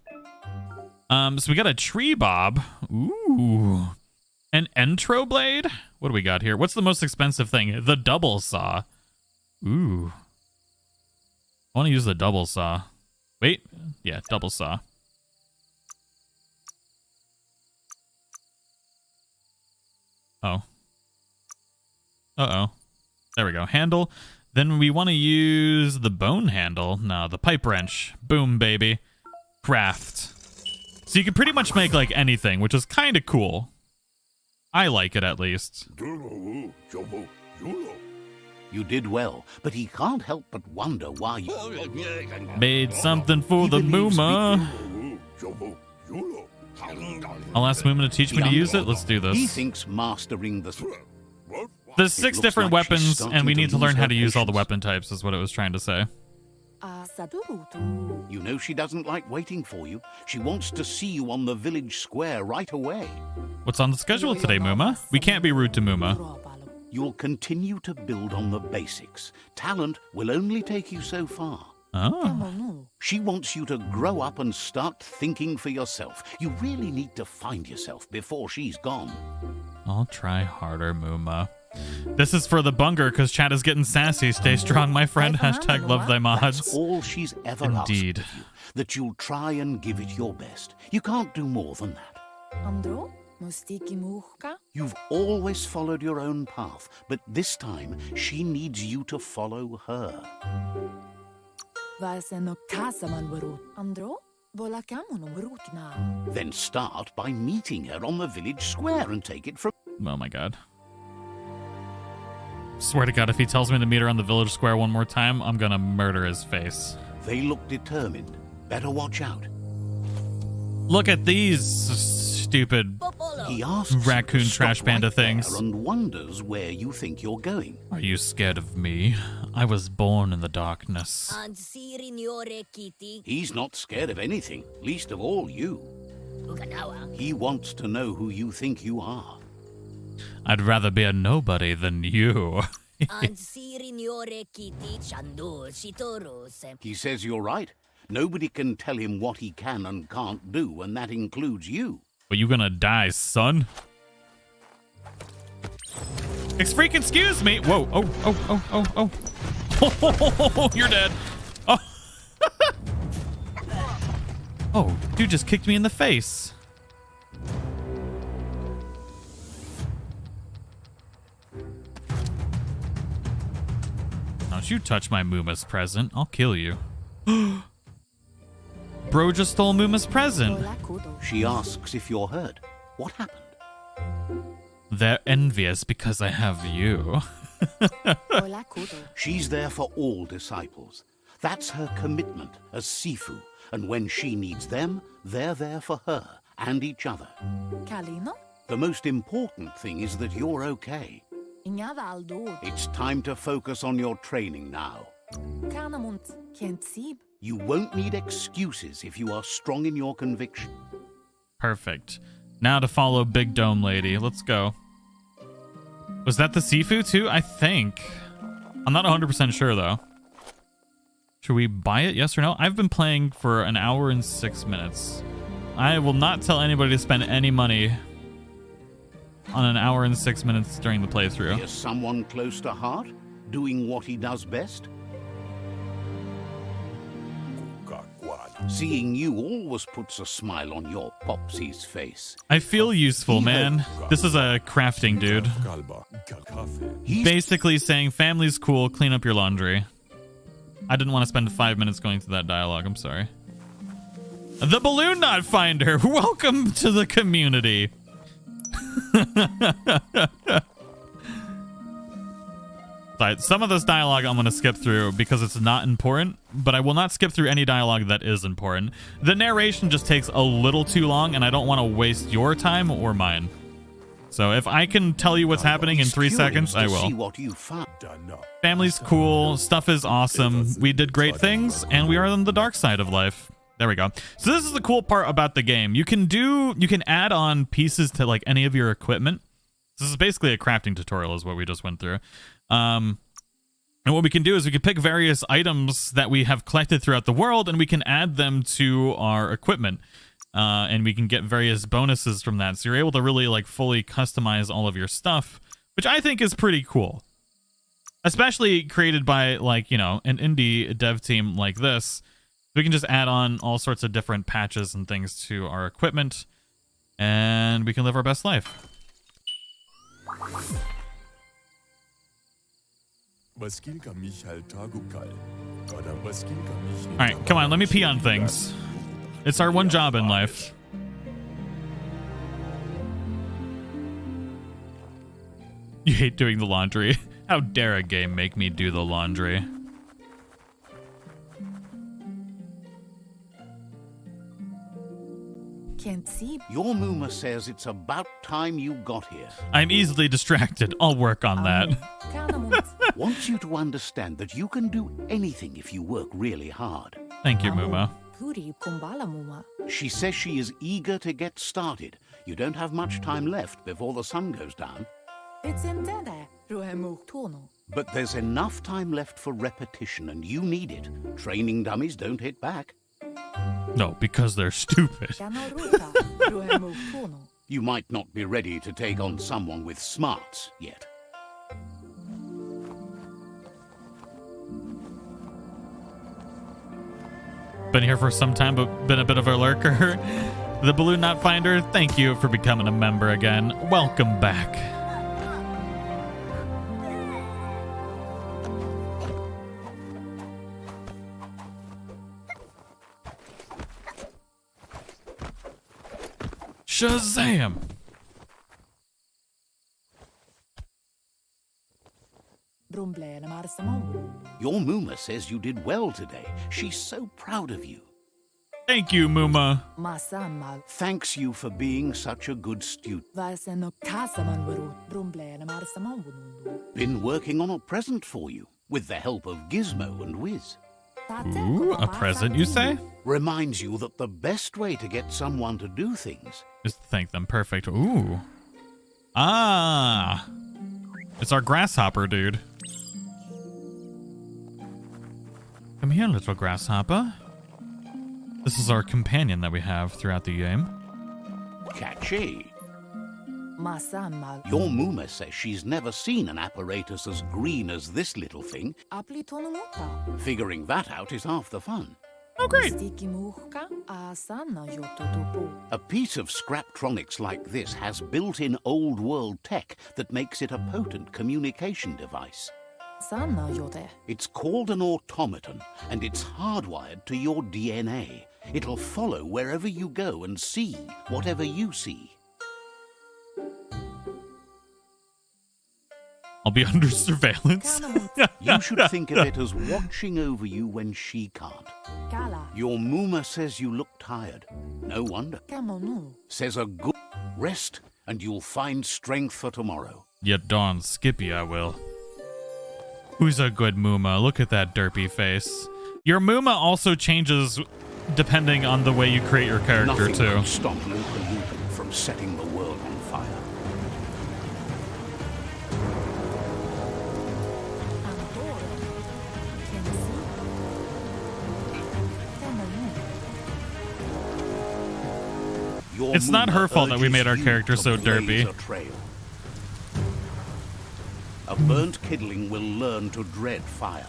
So we got a tree bob. Ooh. An entro blade? What do we got here? What's the most expensive thing? The double saw. Ooh. I want to use the double saw. Wait. Yeah, double saw. Oh. Uh-oh. There we go. Handle. Then we want to use the bone handle. No, the pipe wrench. Boom, baby. Craft. So you can pretty much make, like, anything, which is kind of cool. I like it, at least. You did well, but he can't help but wonder why you... Made something for the Muma. I'll ask Muma to teach me to use it. Let's do He this. thinks mastering the... There's 6 looks different like she's weapons, starting and we to need to lose learn how her to use all the patience. weapon types, is what it was trying to say. You know she doesn't like waiting for you. She wants to see you on the village square right away. What's on the schedule today, Muma? We can't be rude to Muma. You'll continue to build on the basics. Talent will only take you so far. Oh. She wants you to grow up and start thinking for yourself. You really need to find yourself before she's gone. I'll try harder, Muma. This is for the bunger, because chat is getting sassy. Stay strong, my friend. Hashtag love thy That's mods. all she's ever Indeed. asked of you, that you'll try and give it your best. You can't do more than that. You've always followed your own path, but this time she needs you to follow her. Then start by meeting her on the village square and take it from... Oh my god. Swear to God, if he tells me to meet her on the village square one more time, I'm gonna murder his face. They look determined. Better watch out. Look at these stupid He asks raccoon you to stop trash panda right there things. and wonders where you think you're going. Are you scared of me? I was born in the darkness. He's not scared of anything, least of all you. He wants to know who you think you are. I'd rather be a nobody than you. He says you're right. Nobody can tell him what he can and can't do, and that includes you. But you gonna die, son. Excuse me. Whoa. Oh. Oh, you're dead. Oh. Oh, dude just kicked me in the face. Don't you touch my Muma's present. I'll kill you. Bro just stole Muma's present. She asks if you're hurt. What happened? They're envious because I have you. She's there for all disciples. That's her commitment as Sifu. And when she needs them, they're there for her and each other. The most important thing is that you're okay. It's time to focus on your training now. You won't need excuses if you are strong in your conviction. Perfect. Now to follow Big Dome Lady. Let's go. Was that the Sifu too? I think. I'm not 100% sure though. Should we buy it? Yes or no? I've been playing for an hour and 6 minutes. I will not tell anybody to spend any money on an hour and 6 minutes during the playthrough. Is someone close to heart? Doing what he does best? Seeing you always puts a smile on your Popsy's face. I feel useful, man. This is a crafting dude. He's Basically saying family's cool, clean up your laundry. I didn't want to spend 5 minutes going through that dialogue. I'm sorry. The Balloon Knot Finder. Welcome to the community. Right, some of this dialogue I'm going to skip through because it's not important, but I will not skip through any dialogue that is important. The narration just takes a little too long, and I don't want to waste your time or mine. So if I can tell you what's happening in 3 seconds, I will. See what you found. Family's cool, stuff is awesome, we did great things, and we are on the dark side of life. There we go. So this is the cool part about the game. You can add on pieces to like any of your equipment. This is basically a crafting tutorial is what we just went through. And what we can do is we can pick various items that we have collected throughout the world and we can add them to our equipment. And we can get various bonuses from that. So you're able to really like fully customize all of your stuff, which I think is pretty cool. Especially created by like, you know, an indie dev team like this. We can just add on all sorts of different patches and things to our equipment and we can live our best life. Alright, come on, let me pee on things. It's our one job in life. You hate doing the laundry. How dare a game make me do the laundry? Can't see. Your Muma says it's about time you got here. I'm easily distracted. I'll work on that. Wants you to understand that you can do anything if you work really hard. Thank you, Muma. She says she is eager to get started. You don't have much time left before the sun goes down. But there's enough time left for repetition, and you need it. Training dummies don't hit back. No, because they're stupid. You might not be ready to take on someone with smarts yet. Been here for some time, but been a bit of a lurker. The Balloon Knot Finder, thank you for becoming a member again. Welcome back. Shazam! Your Muma says you did well today. She's so proud of you. Thank you, Muma. Thanks you for being such a good student. Been working on a present for you, with the help of Gizmo and Wiz. Ooh, a present, you say? Reminds you that the best way to get someone to do things Just to thank them. Perfect. Ooh. Ah. It's our grasshopper, dude. Come here, little grasshopper. This is our companion that we have throughout the game. catchy. Your Muma says she's never seen an apparatus as green as this little thing. Figuring that out is half the fun. Oh, great. A piece of Scraptronics like this has built-in old-world tech that makes it a potent communication device. It's called an automaton, and it's hardwired to your DNA. It'll follow wherever you go and see whatever you see. I'll be under surveillance. You should think of it as watching over you when she can't. Your Muma says you look tired. No wonder. Says a good rest and you'll find strength for tomorrow. You darn Skippy, I will. Who's a good Muma? Look at that derpy face. Your Muma also changes depending on the way you create your character, Nothing too. can stop Lupa from setting the world on fire. Your It's not Muma her fault that we made our urges character you so to blaze derpy. a trail. A burnt kidling will learn to dread fire.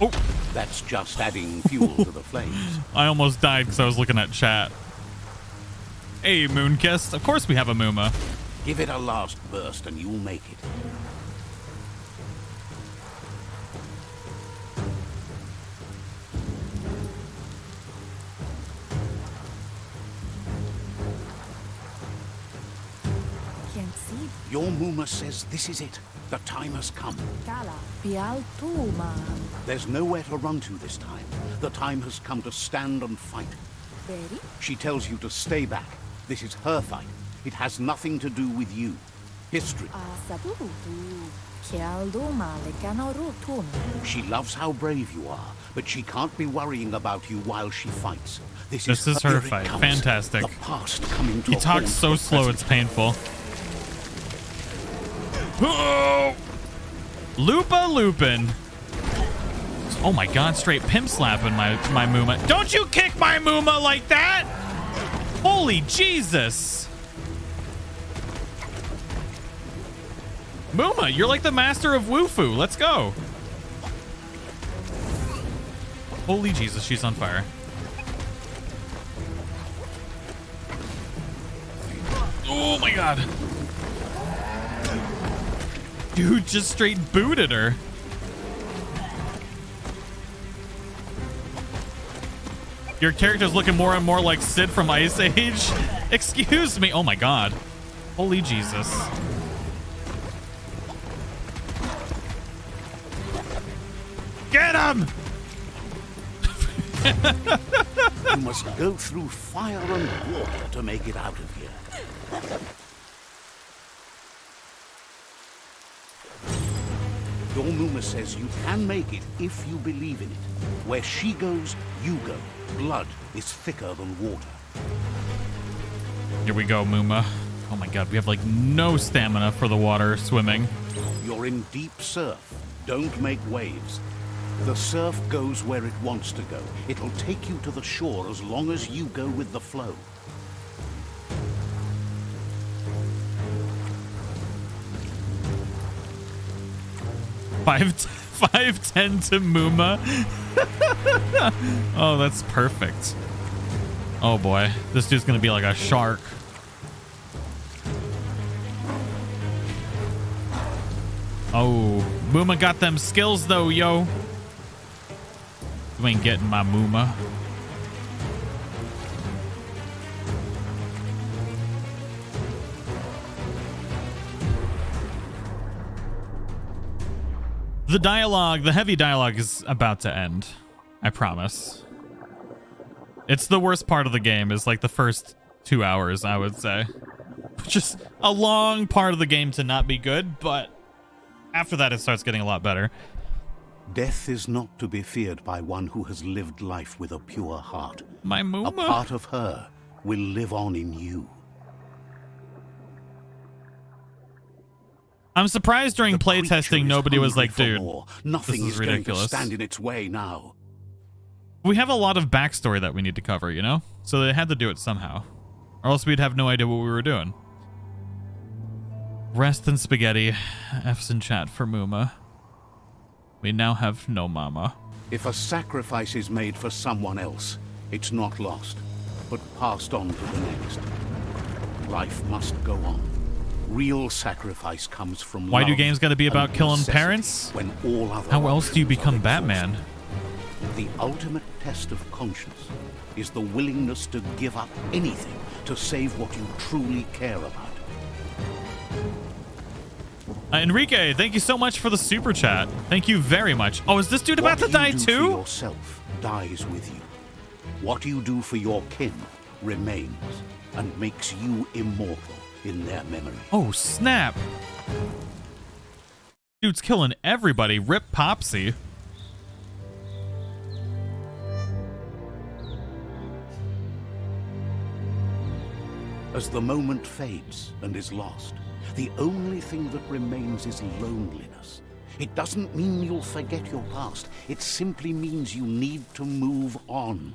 Oh, That's just adding fuel to the flames. I almost died because I was looking at chat. Hey, Moonkist. Of course we have a Muma. Give it a last burst and you'll make it. Your Muma says this is it. The time has come. There's nowhere to run to this time. The time has come to stand and fight. She tells you to stay back. This is her fight. It has nothing to do with you. History. She loves how brave you are, but she can't be worrying about you while she fights. This is her her here it fight. comes. Fantastic. The past coming to He talks haunt so the slow, present. it's painful. Oh! Lupa Lupin. Oh my god, straight pimp slapping my Muma. Don't you kick my Muma like that! Holy Jesus! Muma, you're like the master of Woofu. Let's go. Holy Jesus, she's on fire. Oh my god. Dude just straight booted her. Your character's looking more and more like Sid from Ice Age. Excuse me. Oh my god. Holy Jesus. Get him! You must go through fire and water to make it out of here. Your Muma says you can make it if you believe in it. Where she goes, you go. Blood is thicker than water. Here we go, Muma. Oh my god, we have like no stamina for the water swimming. You're in deep surf. Don't make waves. The surf goes where it wants to go. It'll take you to the shore as long as you go with the flow. 5'10" to Muma. Oh, that's perfect. Oh boy, this dude's gonna be like a shark. Oh, Muma got them skills though, yo. You ain't getting my Muma. The dialogue, the heavy dialogue is about to end. I promise. It's the worst part of the game, is like the first 2 hours, I would say. Which is a long part of the game to not be good, but after that it starts getting a lot better. Death is not to be feared by one who has lived life with a pure heart. My Muma. A part of her will live on in you. I'm surprised during The playtesting creature nobody is was like, hungry for dude, more. Nothing this is is going to ridiculous. stand in its way now. We have a lot of backstory that we need to cover, you know? So they had to do it somehow. Or else we'd have no idea what we were doing. Rest in spaghetti. F's in chat for Muma. We now have no mama. If a sacrifice is made for someone else, it's not lost, but passed on to the next. Life must go on. Real sacrifice comes from Why do love games gotta be about and killing necessity, parents? when all other How else do you options become are Batman? exhausted? The ultimate test of conscience is the willingness to give up anything to save what you truly care about. Enrique, thank you so much for the super chat. Thank you very much. Oh, is this dude about to die What you do too? for yourself dies with you. What you do for your kin remains and makes you immortal in their memory. Oh, snap. Dude's killing everybody. Rip Popsy. As the moment fades and is lost, the only thing that remains is loneliness. It doesn't mean you'll forget your past. It simply means you need to move on.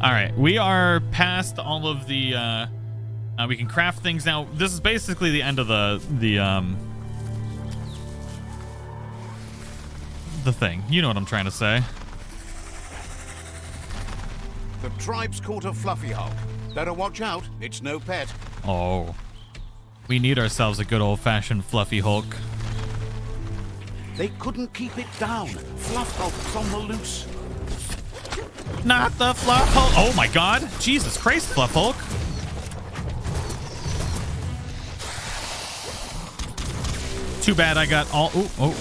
All right, we are past all of the. We can craft things now. This is basically the end of the thing. You know what I'm trying to say. The tribe's caught a fluffy hulk. Better watch out. It's no pet. Oh, we need ourselves a good old-fashioned fluffy Hulk. They couldn't keep it down. Fluff Hulk's on the loose. Not the Fluff Hulk. Oh my God, Jesus Christ, Fluff Hulk. Too bad I got all. Oh.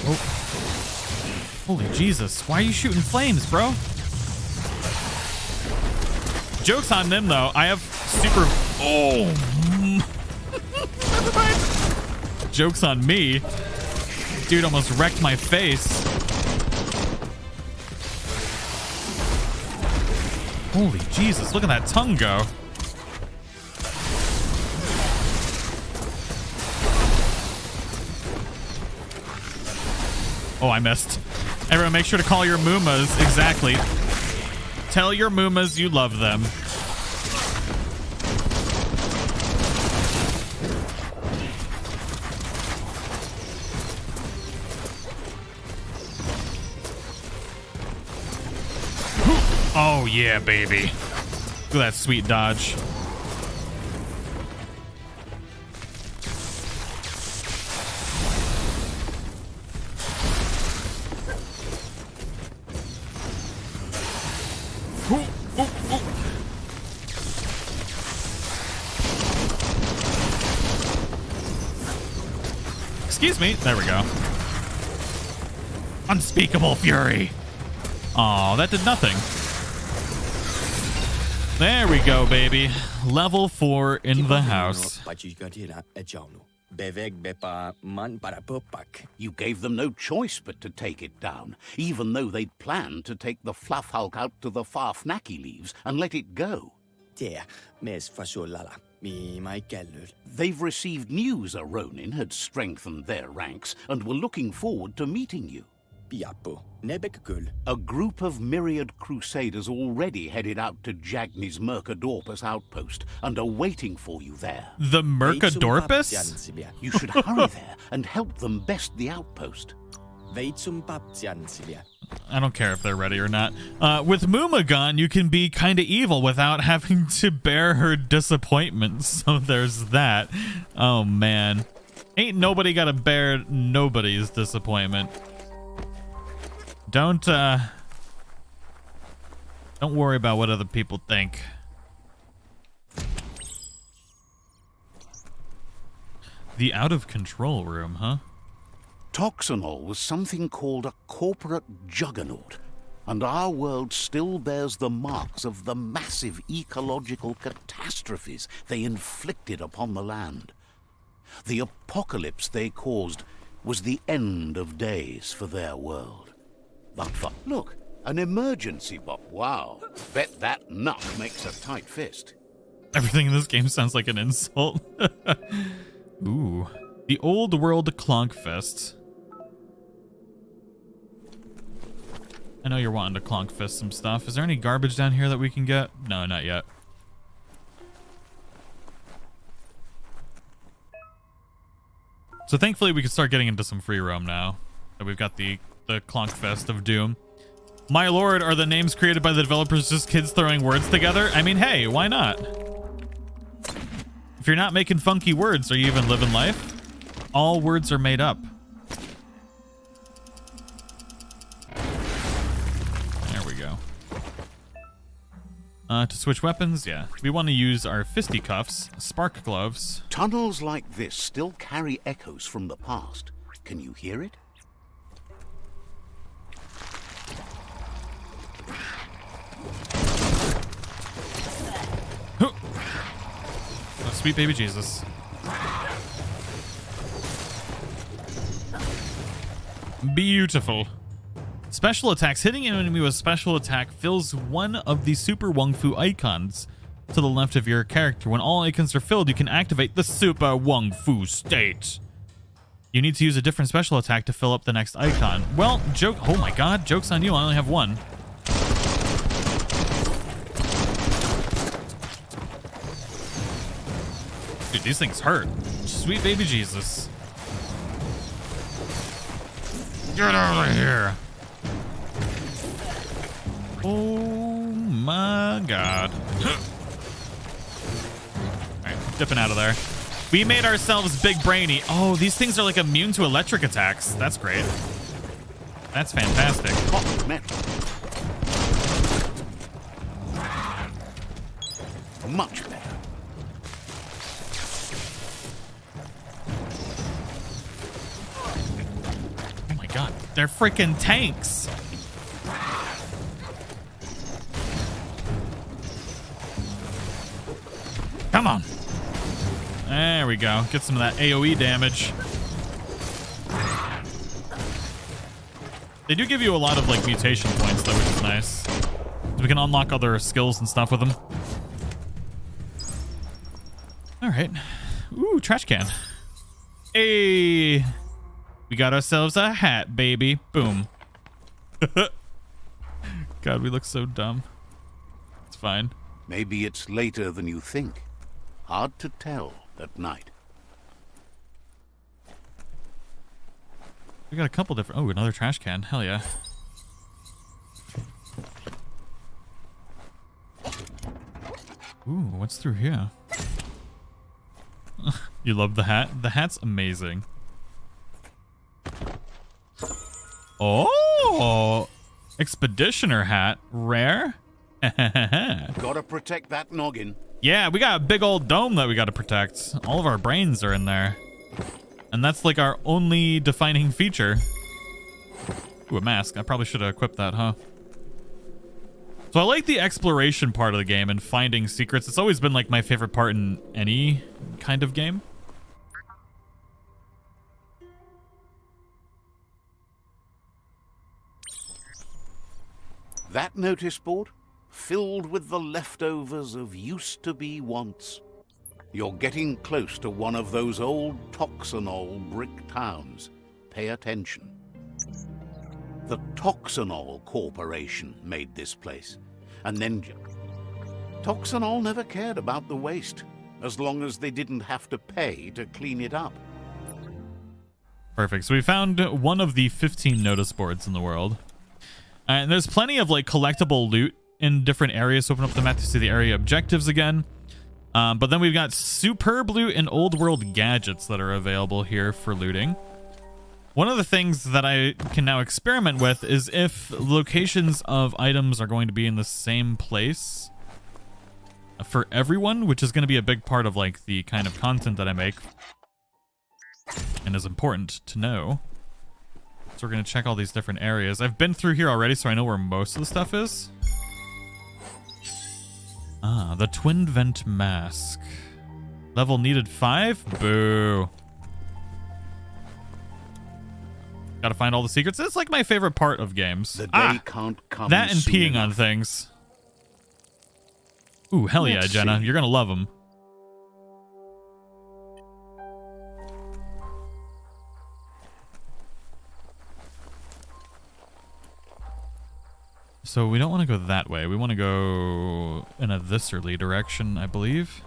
Holy Jesus! Why are you shooting flames, bro? Joke's on them, though. I have super... Oh! Never mind. Joke's on me. Dude almost wrecked my face. Holy Jesus, look at that tongue go. Oh, I missed. Everyone, make sure to call your Mumas. Exactly. Tell your Mumas you love them. Oh, yeah, baby. Look at that sweet dodge. Excuse me. There we go. Unspeakable fury. Oh, that did nothing. There we go, baby. Level 4 in the house. You gave them no choice but to take it down, even though they'd planned to take the Fluff Hulk out to the Farfnacky leaves and let it go. They've received news a Ronin had strengthened their ranks and were looking forward to meeting you. A group of myriad crusaders already headed out to Jagni's Mercadorpus outpost and are waiting for you there. The Mercadorpus? You should hurry there and help them best the outpost. I don't care if they're ready or not. With Mumagon, you can be kind of evil without having to bear her disappointment. So there's that. Oh, man. Ain't nobody got to bear nobody's disappointment. Don't worry about what other people think. The out-of-control room, huh? Toxanol was something called a corporate juggernaut, and our world still bears the marks of the massive ecological catastrophes they inflicted upon the land. The apocalypse they caused was the end of days for their world. But look, an emergency bot. Wow, bet that nut makes a tight fist. Everything in this game sounds like an insult. Ooh. The old world Clonkfist. I know you're wanting to Clonkfist some stuff. Is there any garbage down here that we can get? No, not yet. So thankfully we can start getting into some free roam now that we've got the Clonkfest of Doom. My lord, are the names created by the developers just kids throwing words together? I mean, hey, why not? If you're not making funky words, are you even living life? All words are made up. There we go. To switch weapons, yeah. We want to use our fisticuffs, spark gloves. Tunnels like this still carry echoes from the past. Can you hear it? Oh, sweet baby Jesus. Beautiful. Special attacks. Hitting an enemy with special attack fills one of the Super Wung Fu icons to the left of your character. When all icons are filled, you can activate the Super Wung Fu state. You need to use a different special attack to fill up the next icon. Well, oh my god, joke's on you. I only have one. Dude, these things hurt. Sweet baby Jesus. Get over here. Oh my god. Alright, dipping out of there. We made ourselves big brainy. Oh, these things are like immune to electric attacks. That's great. That's fantastic. Much better. Oh my god, they're freaking tanks. Come on. There we go. Get some of that AoE damage. They do give you a lot of like mutation points though, which is nice. So we can unlock other skills and stuff with them. All right. Ooh, trash can. Hey, we got ourselves a hat, baby. Boom. God, we look so dumb. It's fine. Maybe it's later than you think. Hard to tell at night. We got a couple different... Oh, another trash can. Hell yeah. Ooh, what's through here? You love the hat? The hat's amazing. Oh! Expeditioner hat. Rare? Gotta protect that noggin. Yeah, we got a big old dome that we gotta protect. All of our brains are in there. And that's like our only defining feature. Ooh, a mask. I probably should have equipped that, huh? So I like the exploration part of the game and finding secrets. It's always been like my favorite part in any kind of game. That notice board? Filled with the leftovers of used-to-be wants. You're getting close to one of those old Toxanol brick towns. Pay attention. The Toxanol Corporation made this place. And then Toxanol never cared about the waste, as long as they didn't have to pay to clean it up. Perfect. So we found one of the 15 notice boards in the world. And there's plenty of like collectible loot in different areas. Open up the map to see the area objectives again. But then we've got superb loot and old world gadgets that are available here for looting. One of the things that I can now experiment with is if locations of items are going to be in the same place for everyone, which is going to be a big part of like the kind of content that I make and is important to know. So we're going to check all these different areas. I've been through here already, so I know where most of the stuff is. Ah, the twin vent mask. Level needed 5? Boo. Gotta find all the secrets. It's like my favorite part of games. The day can't come that and soon peeing enough. on things. Ooh, hell yeah, Let's Jenna. see. You're gonna love them. So we don't want to go that way. We want to go in a thisserly direction, I believe.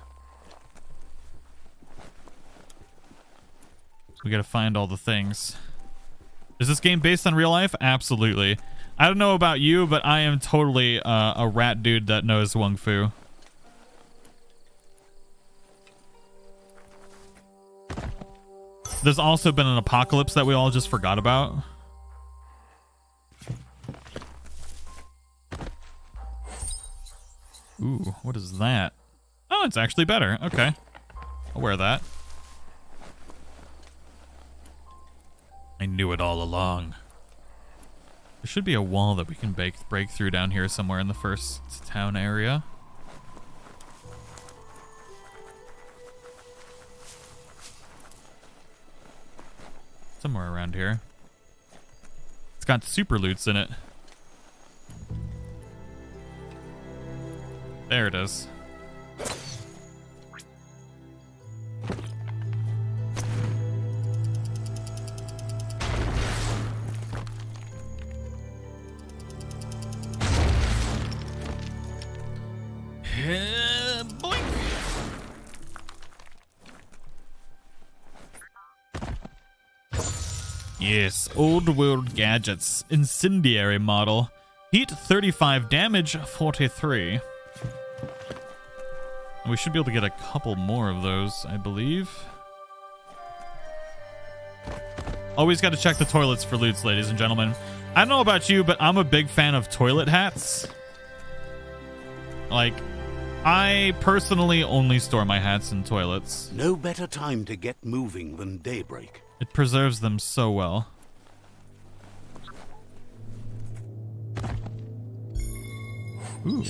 We gotta find all the things. Is this game based on real life? Absolutely. I don't know about you, but I am totally a rat dude that knows Wung Fu. There's also been an apocalypse that we all just forgot about. Ooh, what is that? Oh, it's actually better. Okay. I'll wear that. I knew it all along. There should be a wall that we can break through down here somewhere in the first town area. Somewhere around here. It's got super loots in it. There it is. Boink. Yes, old world gadgets. Incendiary model. Heat 35, damage 43. We should be able to get a couple more of those, I believe. Always got to check the toilets for loots, ladies and gentlemen. I don't know about you, but I'm a big fan of toilet hats. Like, I personally only store my hats in toilets. No better time to get moving than daybreak. It preserves them so well. Ooh.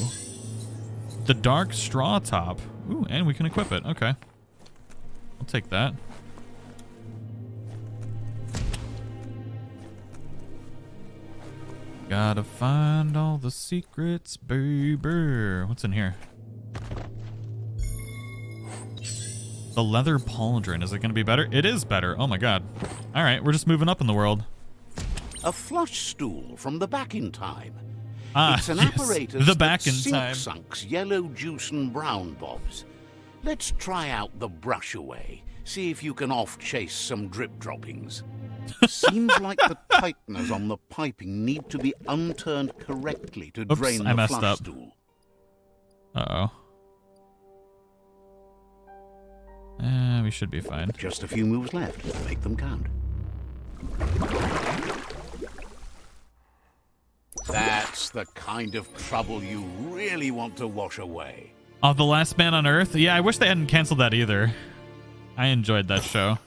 The dark straw top. Ooh, and we can equip it. Okay. I'll take that. Gotta find all the secrets, baby. What's in here? The leather pauldron. Is it going to be better? It is better. Oh my god. All right, we're just moving up in the world. A flush stool from the back in time. Ah, It's an yes. apparatus The back that in time. sunks yellow juice and brown bobs. Let's try out the brush away. See if you can off-chase some drip droppings. Seems like the tighteners on the piping need to be unturned correctly to Oops, drain I the messed flush up. stool. Uh-oh. We should be fine. Just a few moves left. Make them count. That's the kind of trouble you really want to wash away. Oh, The Last Man on Earth? Yeah, I wish they hadn't canceled that either. I enjoyed that show.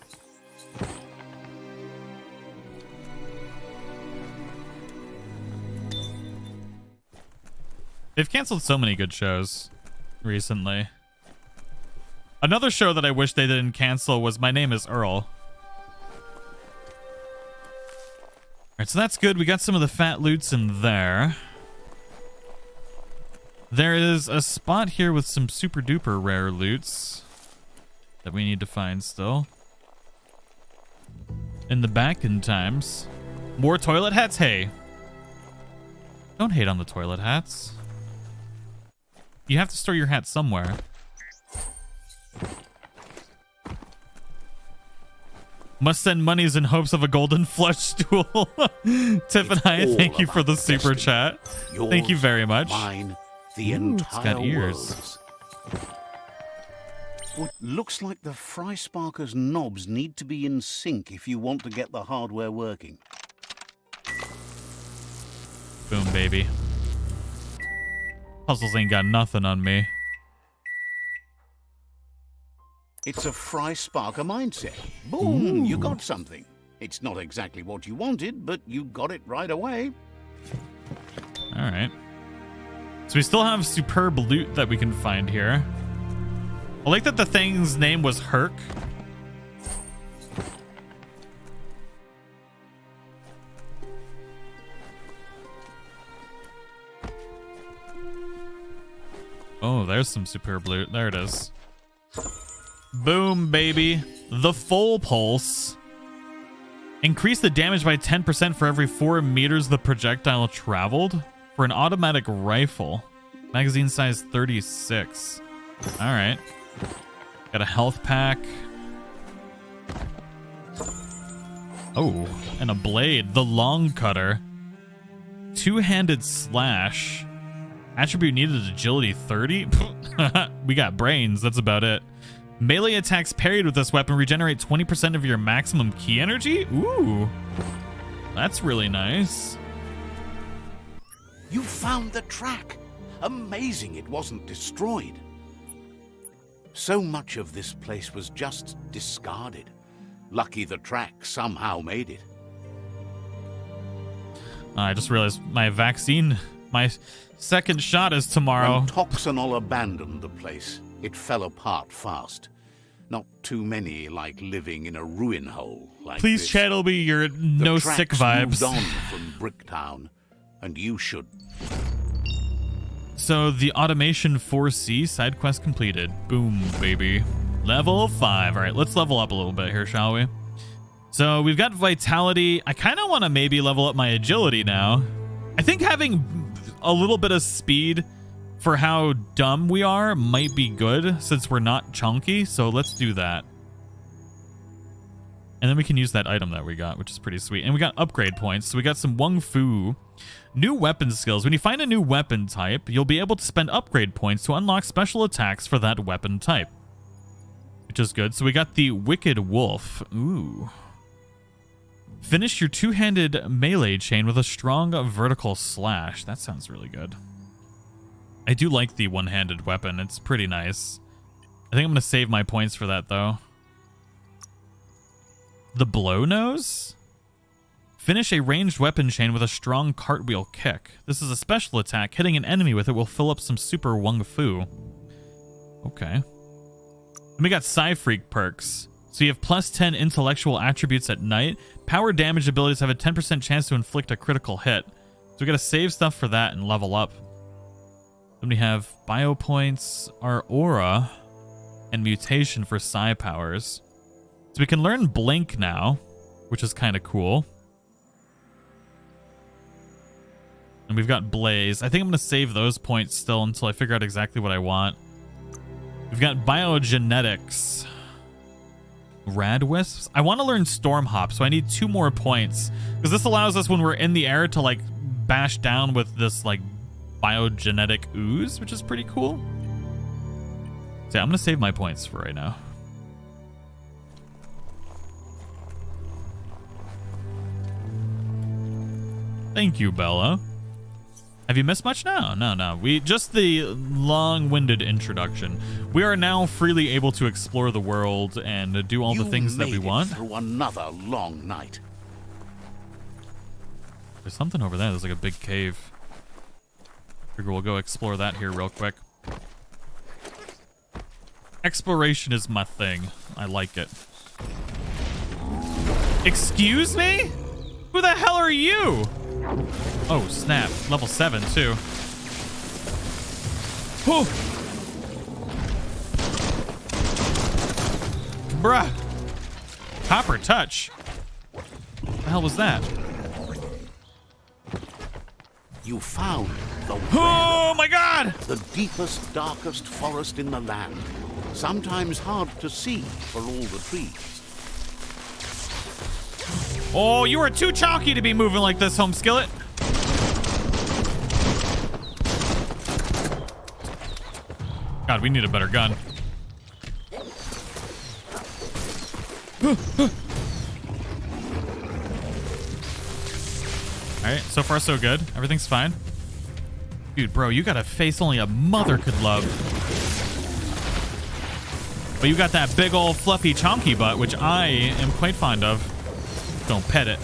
They've canceled so many good shows recently. Another show that I wish they didn't cancel was My Name is Earl. Alright, so that's good. We got some of the fat loots in there. There is a spot here with some super duper rare loots that we need to find still. In the back in times. More toilet hats? Hey. Don't hate on the toilet hats. You have to store your hat somewhere. Must send monies in hopes of a golden flush stool. Tiffany, thank you for the super chat. Thank you very much. Mine, the Ooh, it's entire got ears. world's. What looks like the Fry Sparker's knobs need to be in sync if you want to get the hardware working. Boom, baby. Puzzles ain't got nothing on me. It's a Fry Sparker mindset. Boom, you got something. It's not exactly what you wanted, but you got it right away. All right. So we still have superb loot that we can find here. I like that the thing's name was Herc. Oh, there's some superb loot. There it is. Boom, baby. The full pulse. Increase the damage by 10% for every 4 meters the projectile traveled for an automatic rifle. Magazine size 36. All right. Got a health pack. Oh, and a blade. The long cutter. Two-handed slash. Attribute needed agility 30. We got brains. That's about it. Melee attacks parried with this weapon regenerate 20% of your maximum key energy? Ooh. That's really nice. You found the track. Amazing it wasn't destroyed. So much of this place was just discarded. Lucky the track somehow made it. I just realized my vaccine, my second shot is tomorrow. When Toxanol abandoned the place, it fell apart fast. Not too many like living in a ruin hole like Please this. channel me your no sick tracks vibes. moved on from Bricktown, and you should. So the automation 4C side quest completed. Boom, baby. Level 5. All right, let's level up a little bit here, shall we? So we've got vitality. I kind of want to maybe level up my agility now. I think having a little bit of speed for how dumb we are might be good since we're not chunky. So let's do that. And then we can use that item that we got, which is pretty sweet. And we got upgrade points. So we got some Wung Fu. New weapon skills. When you find a new weapon type, you'll be able to spend upgrade points to unlock special attacks for that weapon type, which is good. So we got the Wicked Wolf. Ooh. Finish your two-handed melee chain with a strong vertical slash. That sounds really good. I do like the one-handed weapon. It's pretty nice. I think I'm going to save my points for that, though. The Blow Nose? Finish a ranged weapon chain with a strong cartwheel kick. This is a special attack. Hitting an enemy with it will fill up some super Wung Fu. Okay. And we got Psy Freak perks. So you have plus 10 intellectual attributes at night. Power damage abilities have a 10% chance to inflict a critical hit. So we got to save stuff for that and level up. Then we have bio points, our aura, and mutation for psi powers. So we can learn blink now, which is kind of cool. And we've got blaze. I think I'm going to save those points still until I figure out exactly what I want. We've got biogenetics. Rad wisps. I want to learn storm hop, so I need 2 more points because this allows us when we're in the air to like bash down with this like biogenetic ooze, which is pretty cool. So yeah, I'm going to save my points for right now. Thank you, Bella. Have you missed much? No. We just the long-winded introduction. We are now freely able to explore the world and do all the things that we want. Through another long night. There's something over there. There's like a big cave. Figure we'll go explore that here real quick. Exploration is my thing. I like it. Excuse me? Who the hell are you? Oh, snap. Level 7, too. Oh! Bruh. Copper touch. What the hell was that? You found the Oh, my God! the deepest, darkest forest in the land. Sometimes hard to see for all the trees. Oh, you are too chalky to be moving like this, Home Skillet. God, we need a better gun. Alright, so far so good. Everything's fine. Dude, bro, you got a face only a mother could love. But you got that big old fluffy chonky butt, which I am quite fond of. Don't pet it.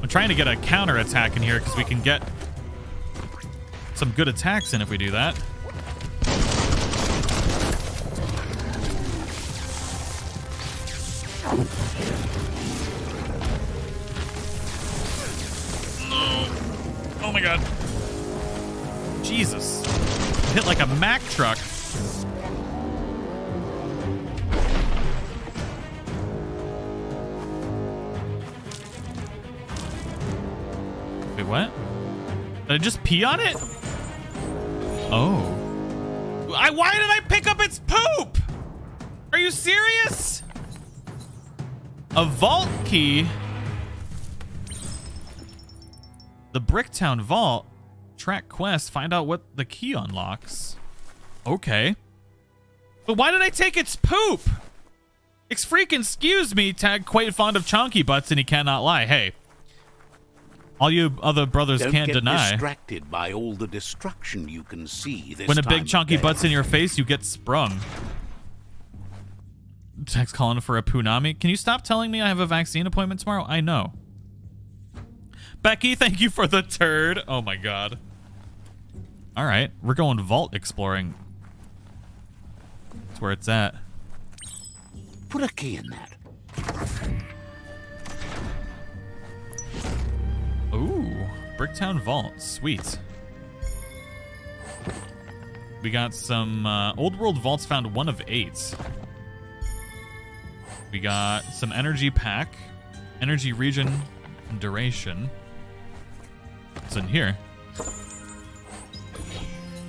I'm trying to get a counter attack in here because we can get some good attacks in if we do that. Oh my god. Jesus. Hit like a Mack truck. Wait, what? Did I just pee on it? Oh. Why did I pick up its poop? Are you serious? A vault key? The Bricktown Vault. Track quest. Find out what the key unlocks. Okay. But why did I take its poop? Excuse me, Tag quite fond of chonky butts and he cannot lie. Hey. All you other brothers can't deny. Don't get distracted by all the destruction you can see this when a time big chonky of day. butt's in your face, you get sprung. Tag's calling for a punami. Can you stop telling me I have a vaccine appointment tomorrow? I know. Becky, thank you for the turd. Oh my god. All right, we're going vault exploring. That's where it's at. Put a key in that. Ooh, Bricktown Vault. Sweet. We got some old world vaults found 1 of 8. We got some energy pack, energy region duration. What's in here?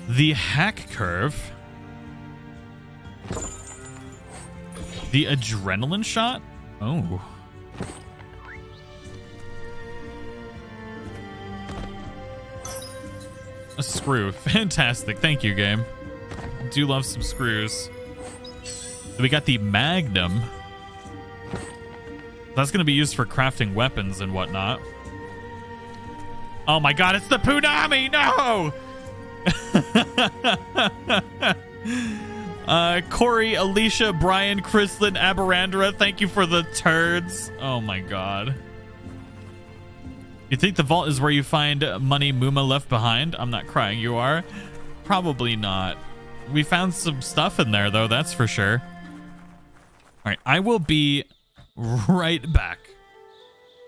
The hack curve. The adrenaline shot? Oh. A screw. Fantastic. Thank you, game. Do love some screws. We got the Magnum. That's going to be used for crafting weapons and whatnot. Oh my god, it's the Punami! No! Corey, Alicia, Brian, Chrislyn, Aberandra, thank you for the turds. Oh my god. You think the vault is where you find money Muma left behind? I'm not crying, you are? Probably not. We found some stuff in there, though, that's for sure. Alright, I will be right back.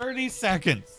30 seconds.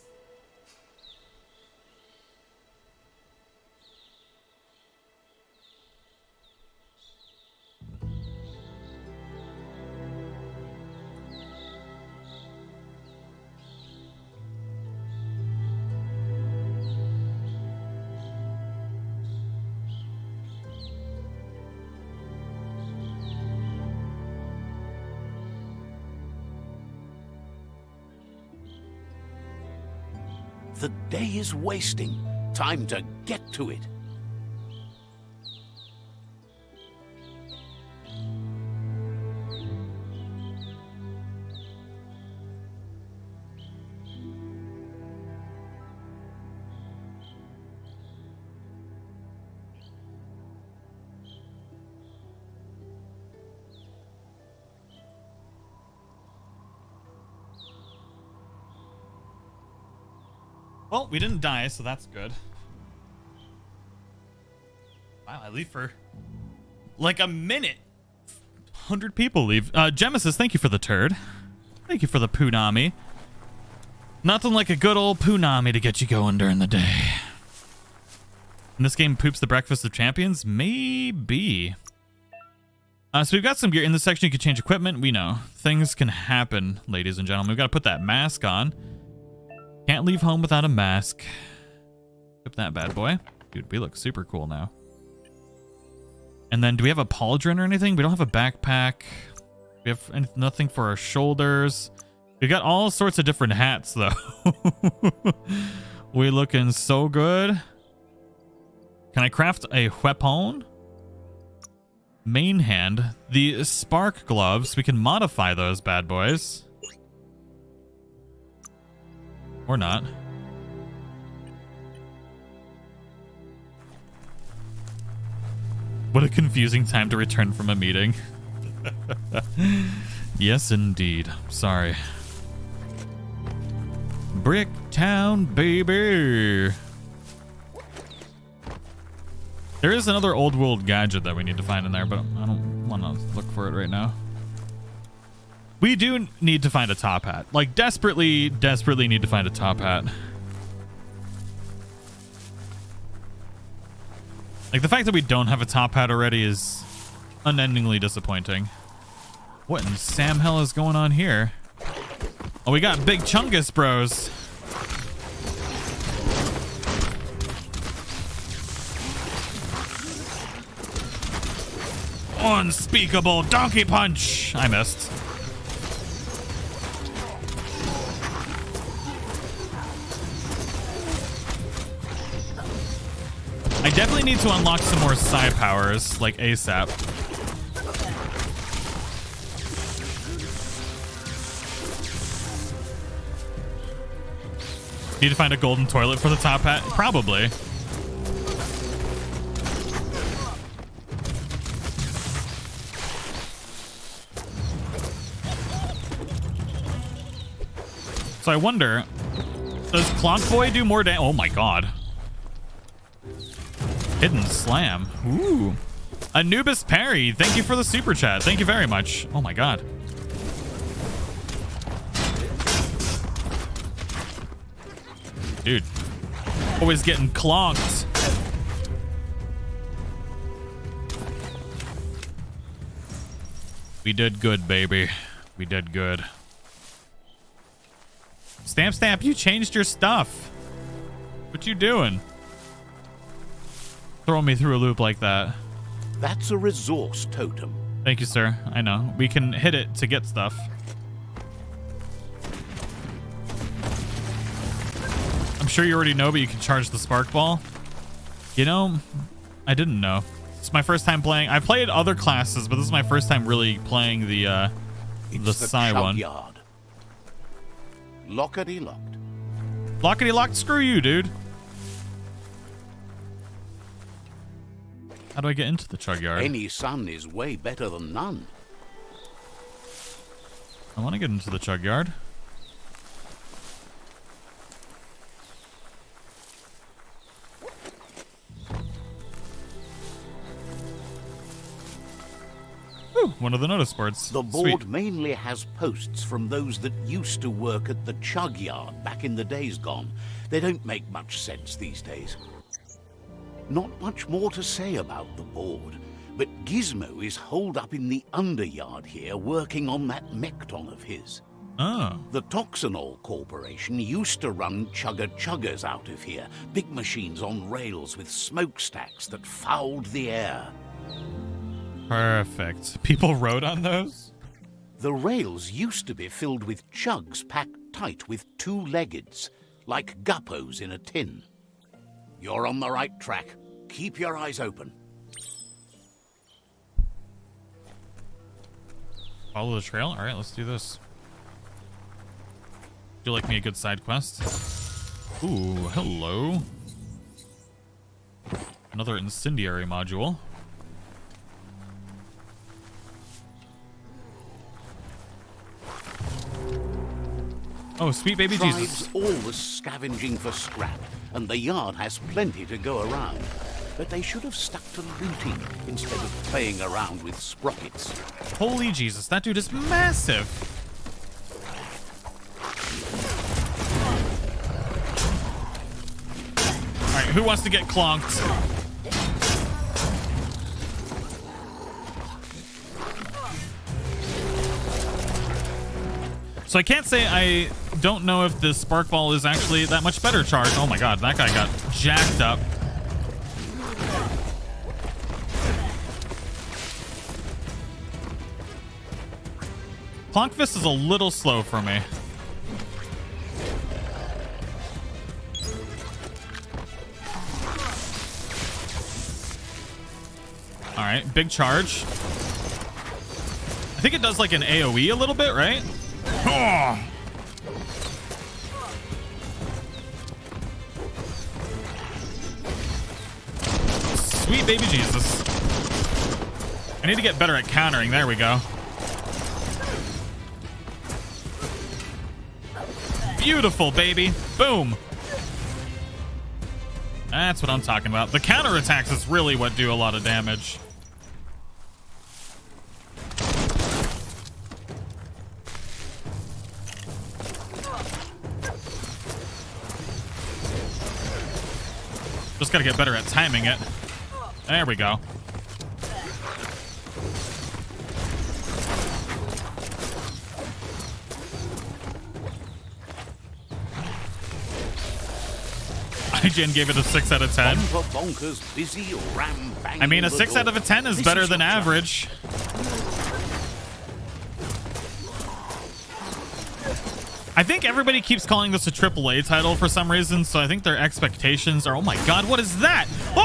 The day is wasting. Time to get to it. Well, we didn't die, so that's good. Wow, I leave for like a minute. 100 people leave. Gemma says, thank you for the turd. Thank you for the punami. Nothing like a good old punami to get you going during the day. And this game poops the breakfast of champions? Maybe. So we've got some gear. In this section, you can change equipment. We know. Things can happen, ladies and gentlemen. We've got to put that mask on. Can't leave home without a mask. Equip that bad boy. Dude, we look super cool now. And then do we have a pauldron or anything? We don't have a backpack. We have nothing for our shoulders. We got all sorts of different hats though. We looking so good. Can I craft a weapon? Main hand. The spark gloves. We can modify those bad boys. Or not. What a confusing time to return from a meeting. Yes, indeed. Sorry. Bricktown, baby. There is another old world gadget that we need to find in there, but I don't want to look for it right now. We do need to find a top hat. Like, desperately need to find a top hat. Like, the fact that we don't have a top hat already is unendingly disappointing. What in Sam hell is going on here? Oh, we got big Chungus bros. Unspeakable donkey punch. I missed. I definitely need to unlock some more side powers, like ASAP. Need to find a golden toilet for the top hat? Probably. So I wonder, does Clock Boy do more damage? Oh my god. Hidden Slam. Ooh. Anubis Parry, thank you for the super chat. Thank you very much. Oh my god. Dude. Always getting clonked. We did good, baby. We did good. Stamp Stamp, you changed your stuff. What you doing? Throwing me through a loop like that. That's a resource totem. Thank you, sir. I know. We can hit it to get stuff. I'm sure you already know, but you can charge the spark ball. You know, I didn't know. It's my first time playing. I've played other classes, but this is my first time really playing the Psy one. Yard. Lockety locked. Lockety locked. Screw you, dude. How do I get into the chug yard? Any sun is way better than none. I want to get into the chug yard. Ooh, one of the notice boards. The board Sweet. mainly has posts from those that used to work at the chug yard back in the days gone. They don't make much sense these days. Not much more to say about the board, but Gizmo is holed up in the underyard here working on that Mekton of his. Oh. The Toxanol Corporation used to run chugger-chuggers out of here, big machines on rails with smokestacks that fouled the air. Perfect. People rode on those? The rails used to be filled with chugs packed tight with two-leggeds, like guppos in a tin. You're on the right track. Keep your eyes open. Follow the trail? All right, let's do this. Do you like me a good side quest? Ooh, hello. Another incendiary module. Oh, sweet baby Jesus. Tribes always scavenging for scrap, and the yard has plenty to go around. But they should have stuck to looting instead of playing around with sprockets. Holy Jesus, that dude is massive. All right, who wants to get clonked? So I can't say I don't know if the spark ball is actually that much better charged. Oh my god, that guy got jacked up. Clonk Fist is a little slow for me. All right, big charge. I think it does like an AoE a little bit, right? Oh. Sweet baby Jesus. I need to get better at countering. There we go. Beautiful, baby. Boom. That's what I'm talking about. The counterattacks is really what do a lot of damage. Just gotta get better at timing it. There we go. IGN gave it a 6 out of 10. I mean, a 6 out of a 10 is better than average. I think everybody keeps calling this a AAA title for some reason, so I think their expectations are, oh my god, what is that? Oh!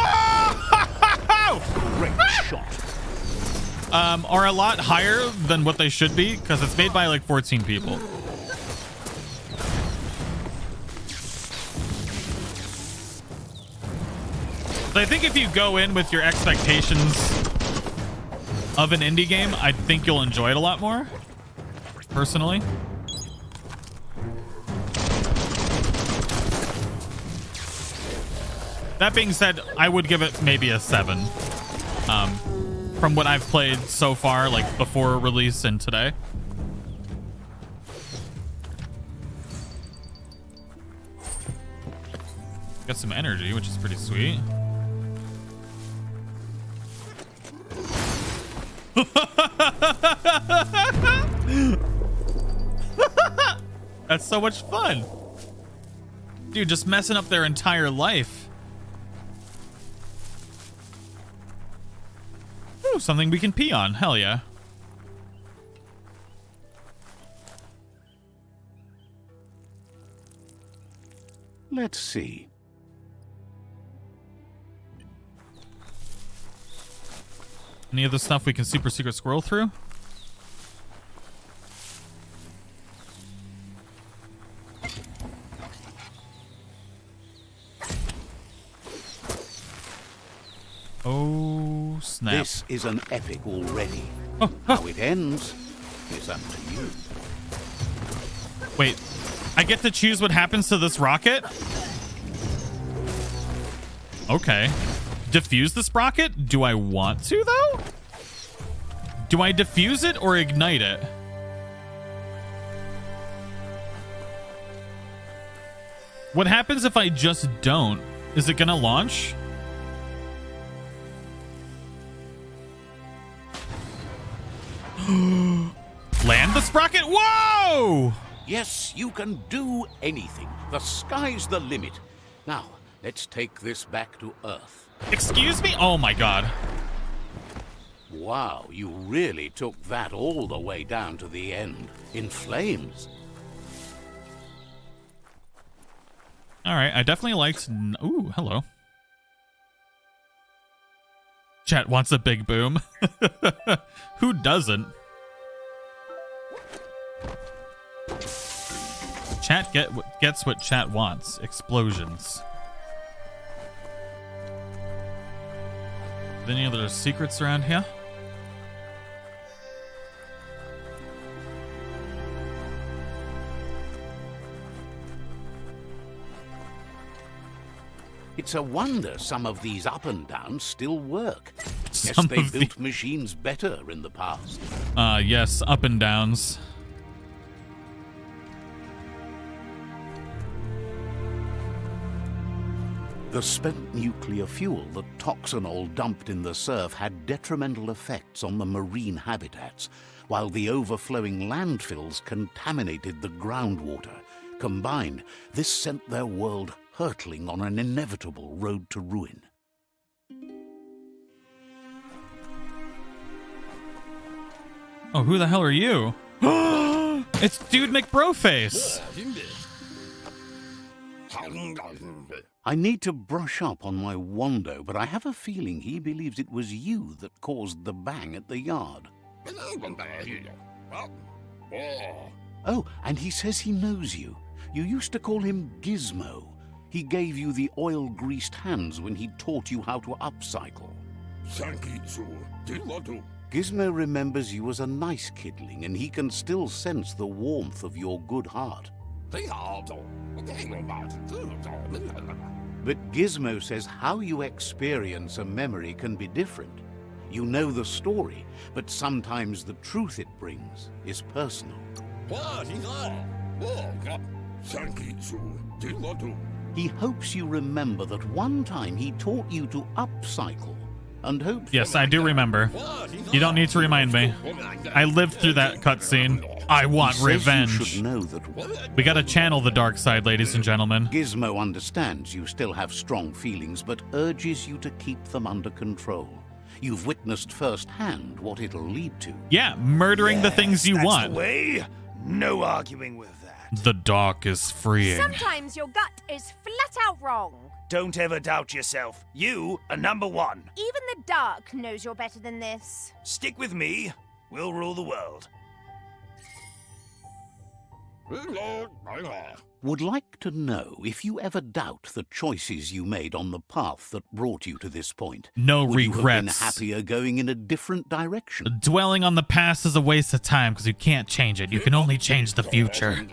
Great shot. Are a lot higher than what they should be, because it's made by like 14 people. So I think if you go in with your expectations of an indie game, I think you'll enjoy it a lot more, personally. That being said, I would give it maybe a 7. From what I've played so far, like before release and today. Got some energy, which is pretty sweet. That's so much fun. Dude, just messing up their entire life. Ooh, something we can pee on. Hell yeah. Let's see. Any other stuff we can super secret scroll through? Oh, snap. This is an epic already. How it ends is up to you. Wait, I get to choose what happens to this rocket? Okay. Defuse this rocket? Do I want to, though? Do I defuse it or ignite it? What happens if I just don't? Is it gonna launch? Land the sprocket? Whoa! Yes, you can do anything. The sky's the limit. Now, let's take this back to Earth. Excuse me? Oh my god. Wow, you really took that all the way down to the end. In flames. Alright, I definitely liked... Ooh, hello. Chat wants a big boom. Who doesn't? Chat gets what chat wants. Explosions. Any other secrets around here? It's a wonder some of these up and downs still work. Guess Some they of built machines better in the past. Yes, up and downs. The spent nuclear fuel, the toxinol dumped in the surf, had detrimental effects on the marine habitats, while the overflowing landfills contaminated the groundwater. Combined, this sent their world hurtling on an inevitable road to ruin. Oh, who the hell are you? It's Dude McBroface. I need to brush up on my Wando, but I have a feeling he believes it was you that caused the bang at the yard. Oh, and he says he knows you. You used to call him Gizmo. He gave you the oil-greased hands when he taught you how to upcycle. Gizmo remembers you as a nice kidling, and he can still sense the warmth of your good heart. But Gizmo says how you experience a memory can be different. You know the story, but sometimes the truth it brings is personal. He hopes you remember that one time he taught you to upcycle, and hopes... Yes, I do remember. You don't need to remind me. I lived through that cutscene. I want revenge. You should know that... We gotta channel the dark side, ladies and gentlemen. Gizmo understands you still have strong feelings, but urges you to keep them under control. You've witnessed firsthand what it'll lead to. Yeah, murdering the things you That's want. the way. No arguing with that. The dark is freeing. Sometimes your gut is flat out wrong. Don't ever doubt yourself. You are number one. Even the dark knows you're better than this. Stick with me. We'll rule the world. Would like to know if you ever doubt the choices you made on the path that brought you to this point. No Would you have been regrets. happier going in a different direction? Dwelling on the past is a waste of time because you can't change it. You can only change the future.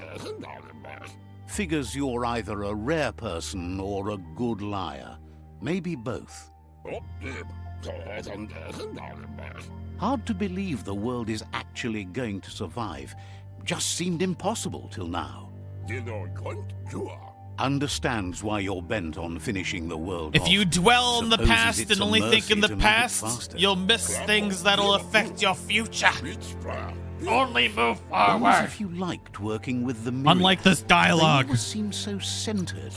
Figures you're either a rare person or a good liar. Maybe both. Hard to believe the world is actually going to survive. Just seemed impossible till now. Understands why you're bent on finishing the world If off. you dwell on the Supposes past it's and a only think mercy in the to make it past, faster. you'll miss things that'll affect your future. Only move Almost forward. if you liked working with the myriad. Unlike this They dialogue. always seem so centered.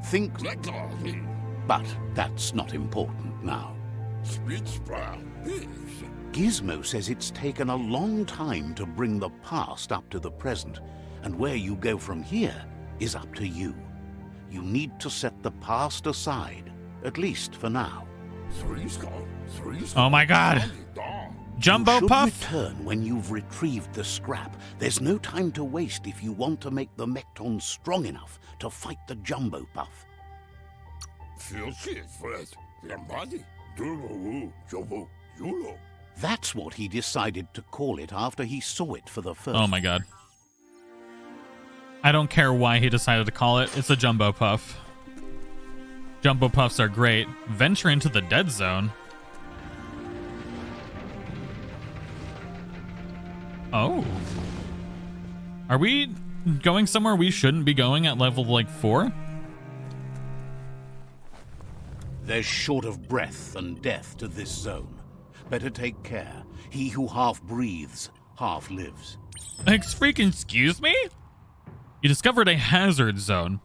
Think, but that's not important now. Gizmo says it's taken a long time to bring the past up to the present, and where you go from here is up to you. You need to set the past aside, at least for now. Oh my god. Jumbo You should Puff? return when you've retrieved the scrap. There's no time to waste if you want to make the Mecton strong enough to fight the Jumbo Puff. That's what he decided to call it after he saw it for the first. Oh my god. I don't care why he decided to call it. It's a Jumbo Puff. Jumbo Puffs are great. Venture into the dead zone. Oh. Are we going somewhere we shouldn't be going at level, like, 4? There's short of breath and death to this zone. Better take care. He who half breathes, half lives. Excuse me? You discovered a hazard zone.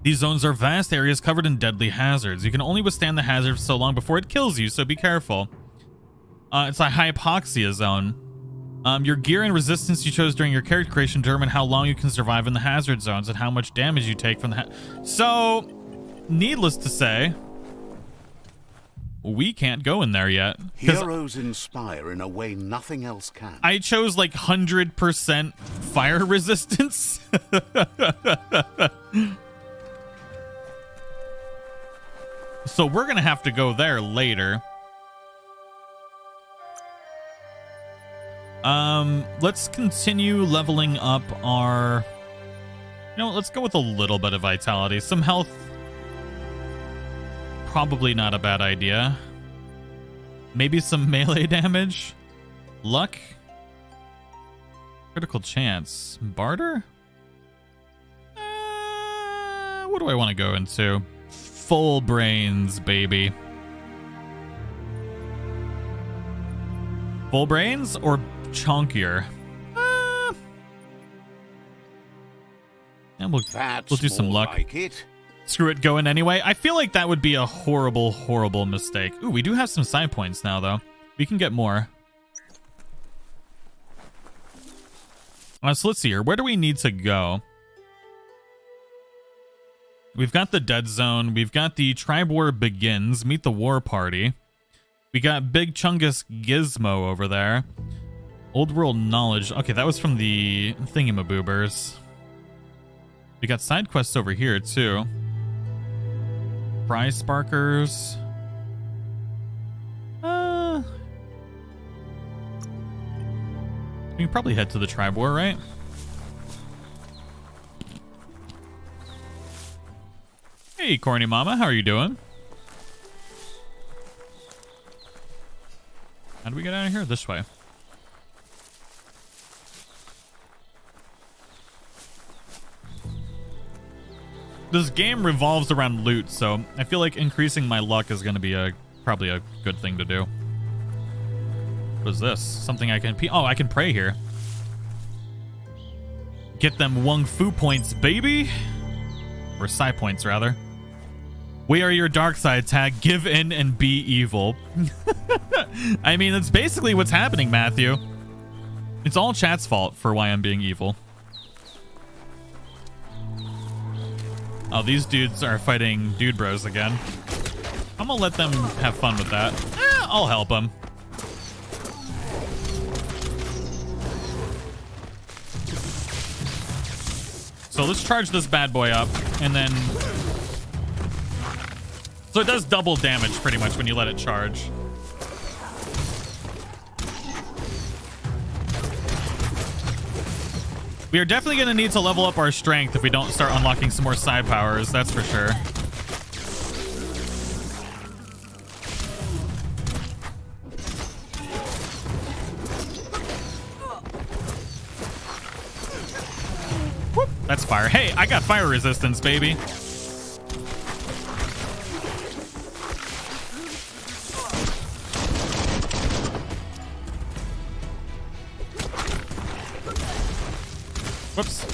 These zones are vast areas covered in deadly hazards. You can only withstand the hazard for so long before it kills you, so be careful. It's a hypoxia zone. Your gear and resistance you chose during your character creation determine how long you can survive in the hazard zones and how much damage you take from the So, needless to say, we can't go in there yet. Heroes inspire in a way nothing else can. I chose like 100% fire resistance. So we're gonna have to go there later. Let's continue leveling up our... let's go with a little bit of vitality. Some health. Probably not a bad idea. Maybe some melee damage. Luck. Critical chance. Barter? What do I want to go into? Full brains, baby. Full brains or chunkier? And we'll do some more luck. like it. Screw it, going anyway. I feel like that would be a horrible, horrible mistake. Ooh, we do have some side points now, though. We can get more. So let's see here. Where do we need to go? We've got the dead zone. We've got the tribe war begins. Meet the war party. We got Big Chungus Gizmo over there. Old world knowledge. Okay, that was from the thingamaboobers. We got side quests over here too. Prize sparkers. We can probably head to the tribe war, right? Hey, Corny Mama, how are you doing? How do we get out of here? This way. This game revolves around loot, so I feel like increasing my luck is going to be probably a good thing to do. What is this? Something I can... Oh, I can pray here. Get them Wung Fu points, baby! Or Psi points, rather. We are your dark side, Tag. Give in and be evil. I mean, that's basically what's happening, Matthew. It's all chat's fault for why I'm being evil. Oh, these dudes are fighting dude bros again. I'm gonna let them have fun with that. I'll help them. So let's charge this bad boy up, and then... So it does double damage, pretty much, when you let it charge. We are definitely going to need to level up our strength if we don't start unlocking some more side powers, that's for sure. Whoop, that's fire. Hey, I got fire resistance, baby. Whoops.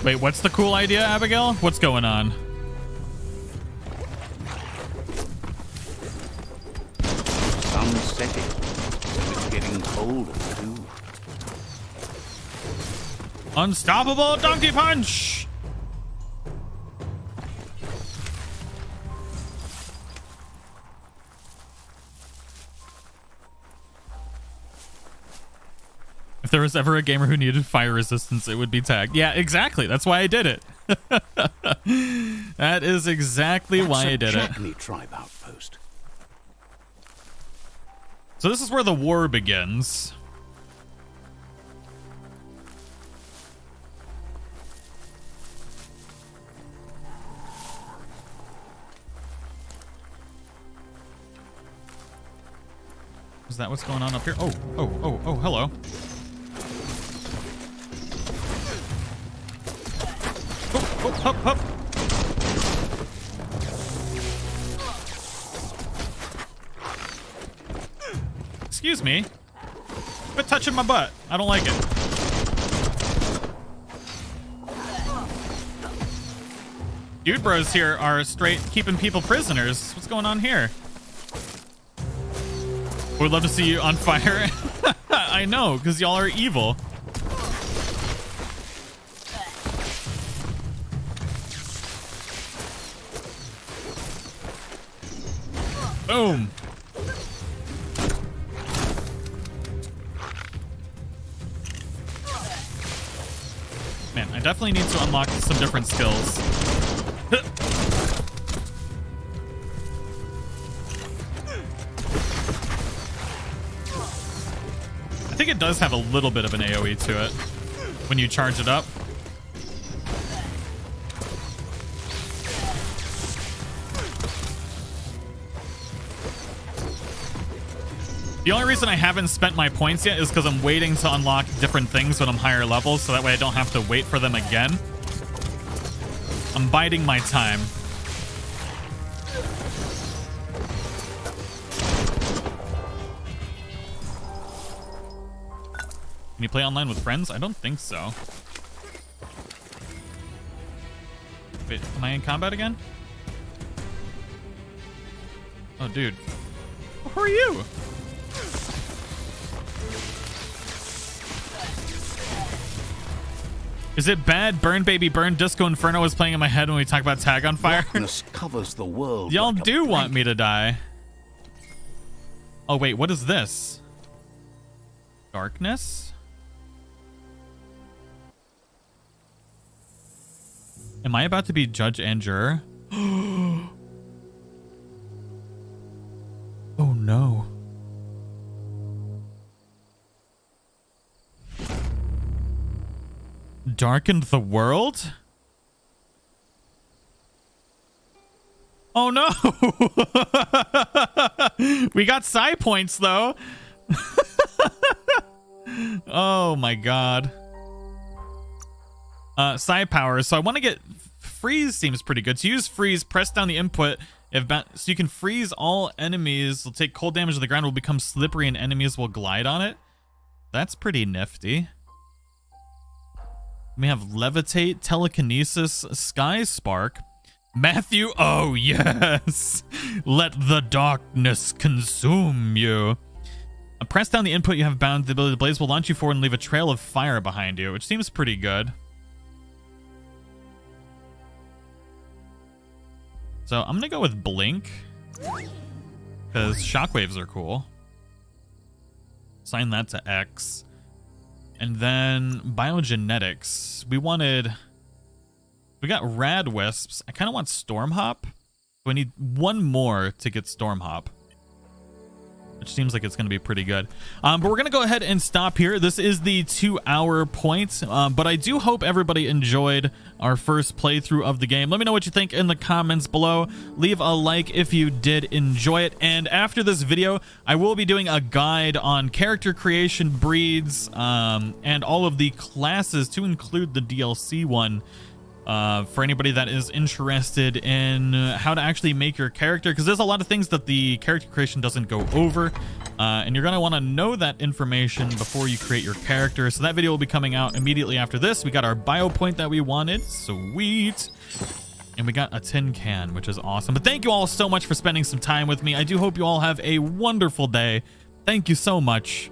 Wait, what's the cool idea, Abigail? What's going on? Sun's setting. It's getting colder, too. Unstoppable donkey punch! If there was ever a gamer who needed fire resistance, it would be Tag. Yeah, exactly. That's why I did it. That is exactly why I did it. Tribe outpost. So this is where the war begins. Is that what's going on up here? Oh, hello. Hup. Excuse me. Quit touching my butt. I don't like it. Dude bros here are straight keeping people prisoners. What's going on here? Would love to see you on fire. I know, because y'all are evil. Boom. Man, I definitely need to unlock some different skills. I think it does have a little bit of an AoE to it when you charge it up. The only reason I haven't spent my points yet is because I'm waiting to unlock different things when I'm higher levels, so that way I don't have to wait for them again. I'm biding my time. Can you play online with friends? I don't think so. Wait, am I in combat again? Oh, dude. Who are you? Is it bad? Burn Baby Burn Disco Inferno was playing in my head when we talk about Tag on Fire. Darkness covers the world. Y'all like a do want blanket. me to die. Oh, wait. What is this? Darkness? Am I about to be judge and juror? Oh, no. Darkened the world? Oh no! We got psi points though. Oh my god. Psi powers. So I want to get freeze. Seems pretty good. To use freeze, press down the input. So you can freeze all enemies. Will take cold damage to the ground. Will become slippery and enemies will glide on it. That's pretty nifty. We have levitate, telekinesis, sky spark. Matthew, oh yes. Let the darkness consume you. Press down the input you have bound. The ability to blaze will launch you forward and leave a trail of fire behind you, which seems pretty good. So I'm gonna go with blink because shockwaves are cool. Assign that to X. And then biogenetics. We got rad wisps. I kind of want storm hop. So I need one more to get storm hop, which seems like it's going to be pretty good. But we're going to go ahead and stop here. This is the 2-hour point. But I do hope everybody enjoyed our first playthrough of the game. Let me know what you think in the comments below. Leave a like if you did enjoy it. And after this video, I will be doing a guide on character creation, breeds, and all of the classes to include the DLC one. For anybody that is interested in how to actually make your character, because there's a lot of things that the character creation doesn't go over, and you're going to want to know that information before you create your character. So that video will be coming out immediately after this. We got our bio point that we wanted. Sweet. And we got a tin can, which is awesome. But thank you all so much for spending some time with me. I do hope you all have a wonderful day. Thank you so much,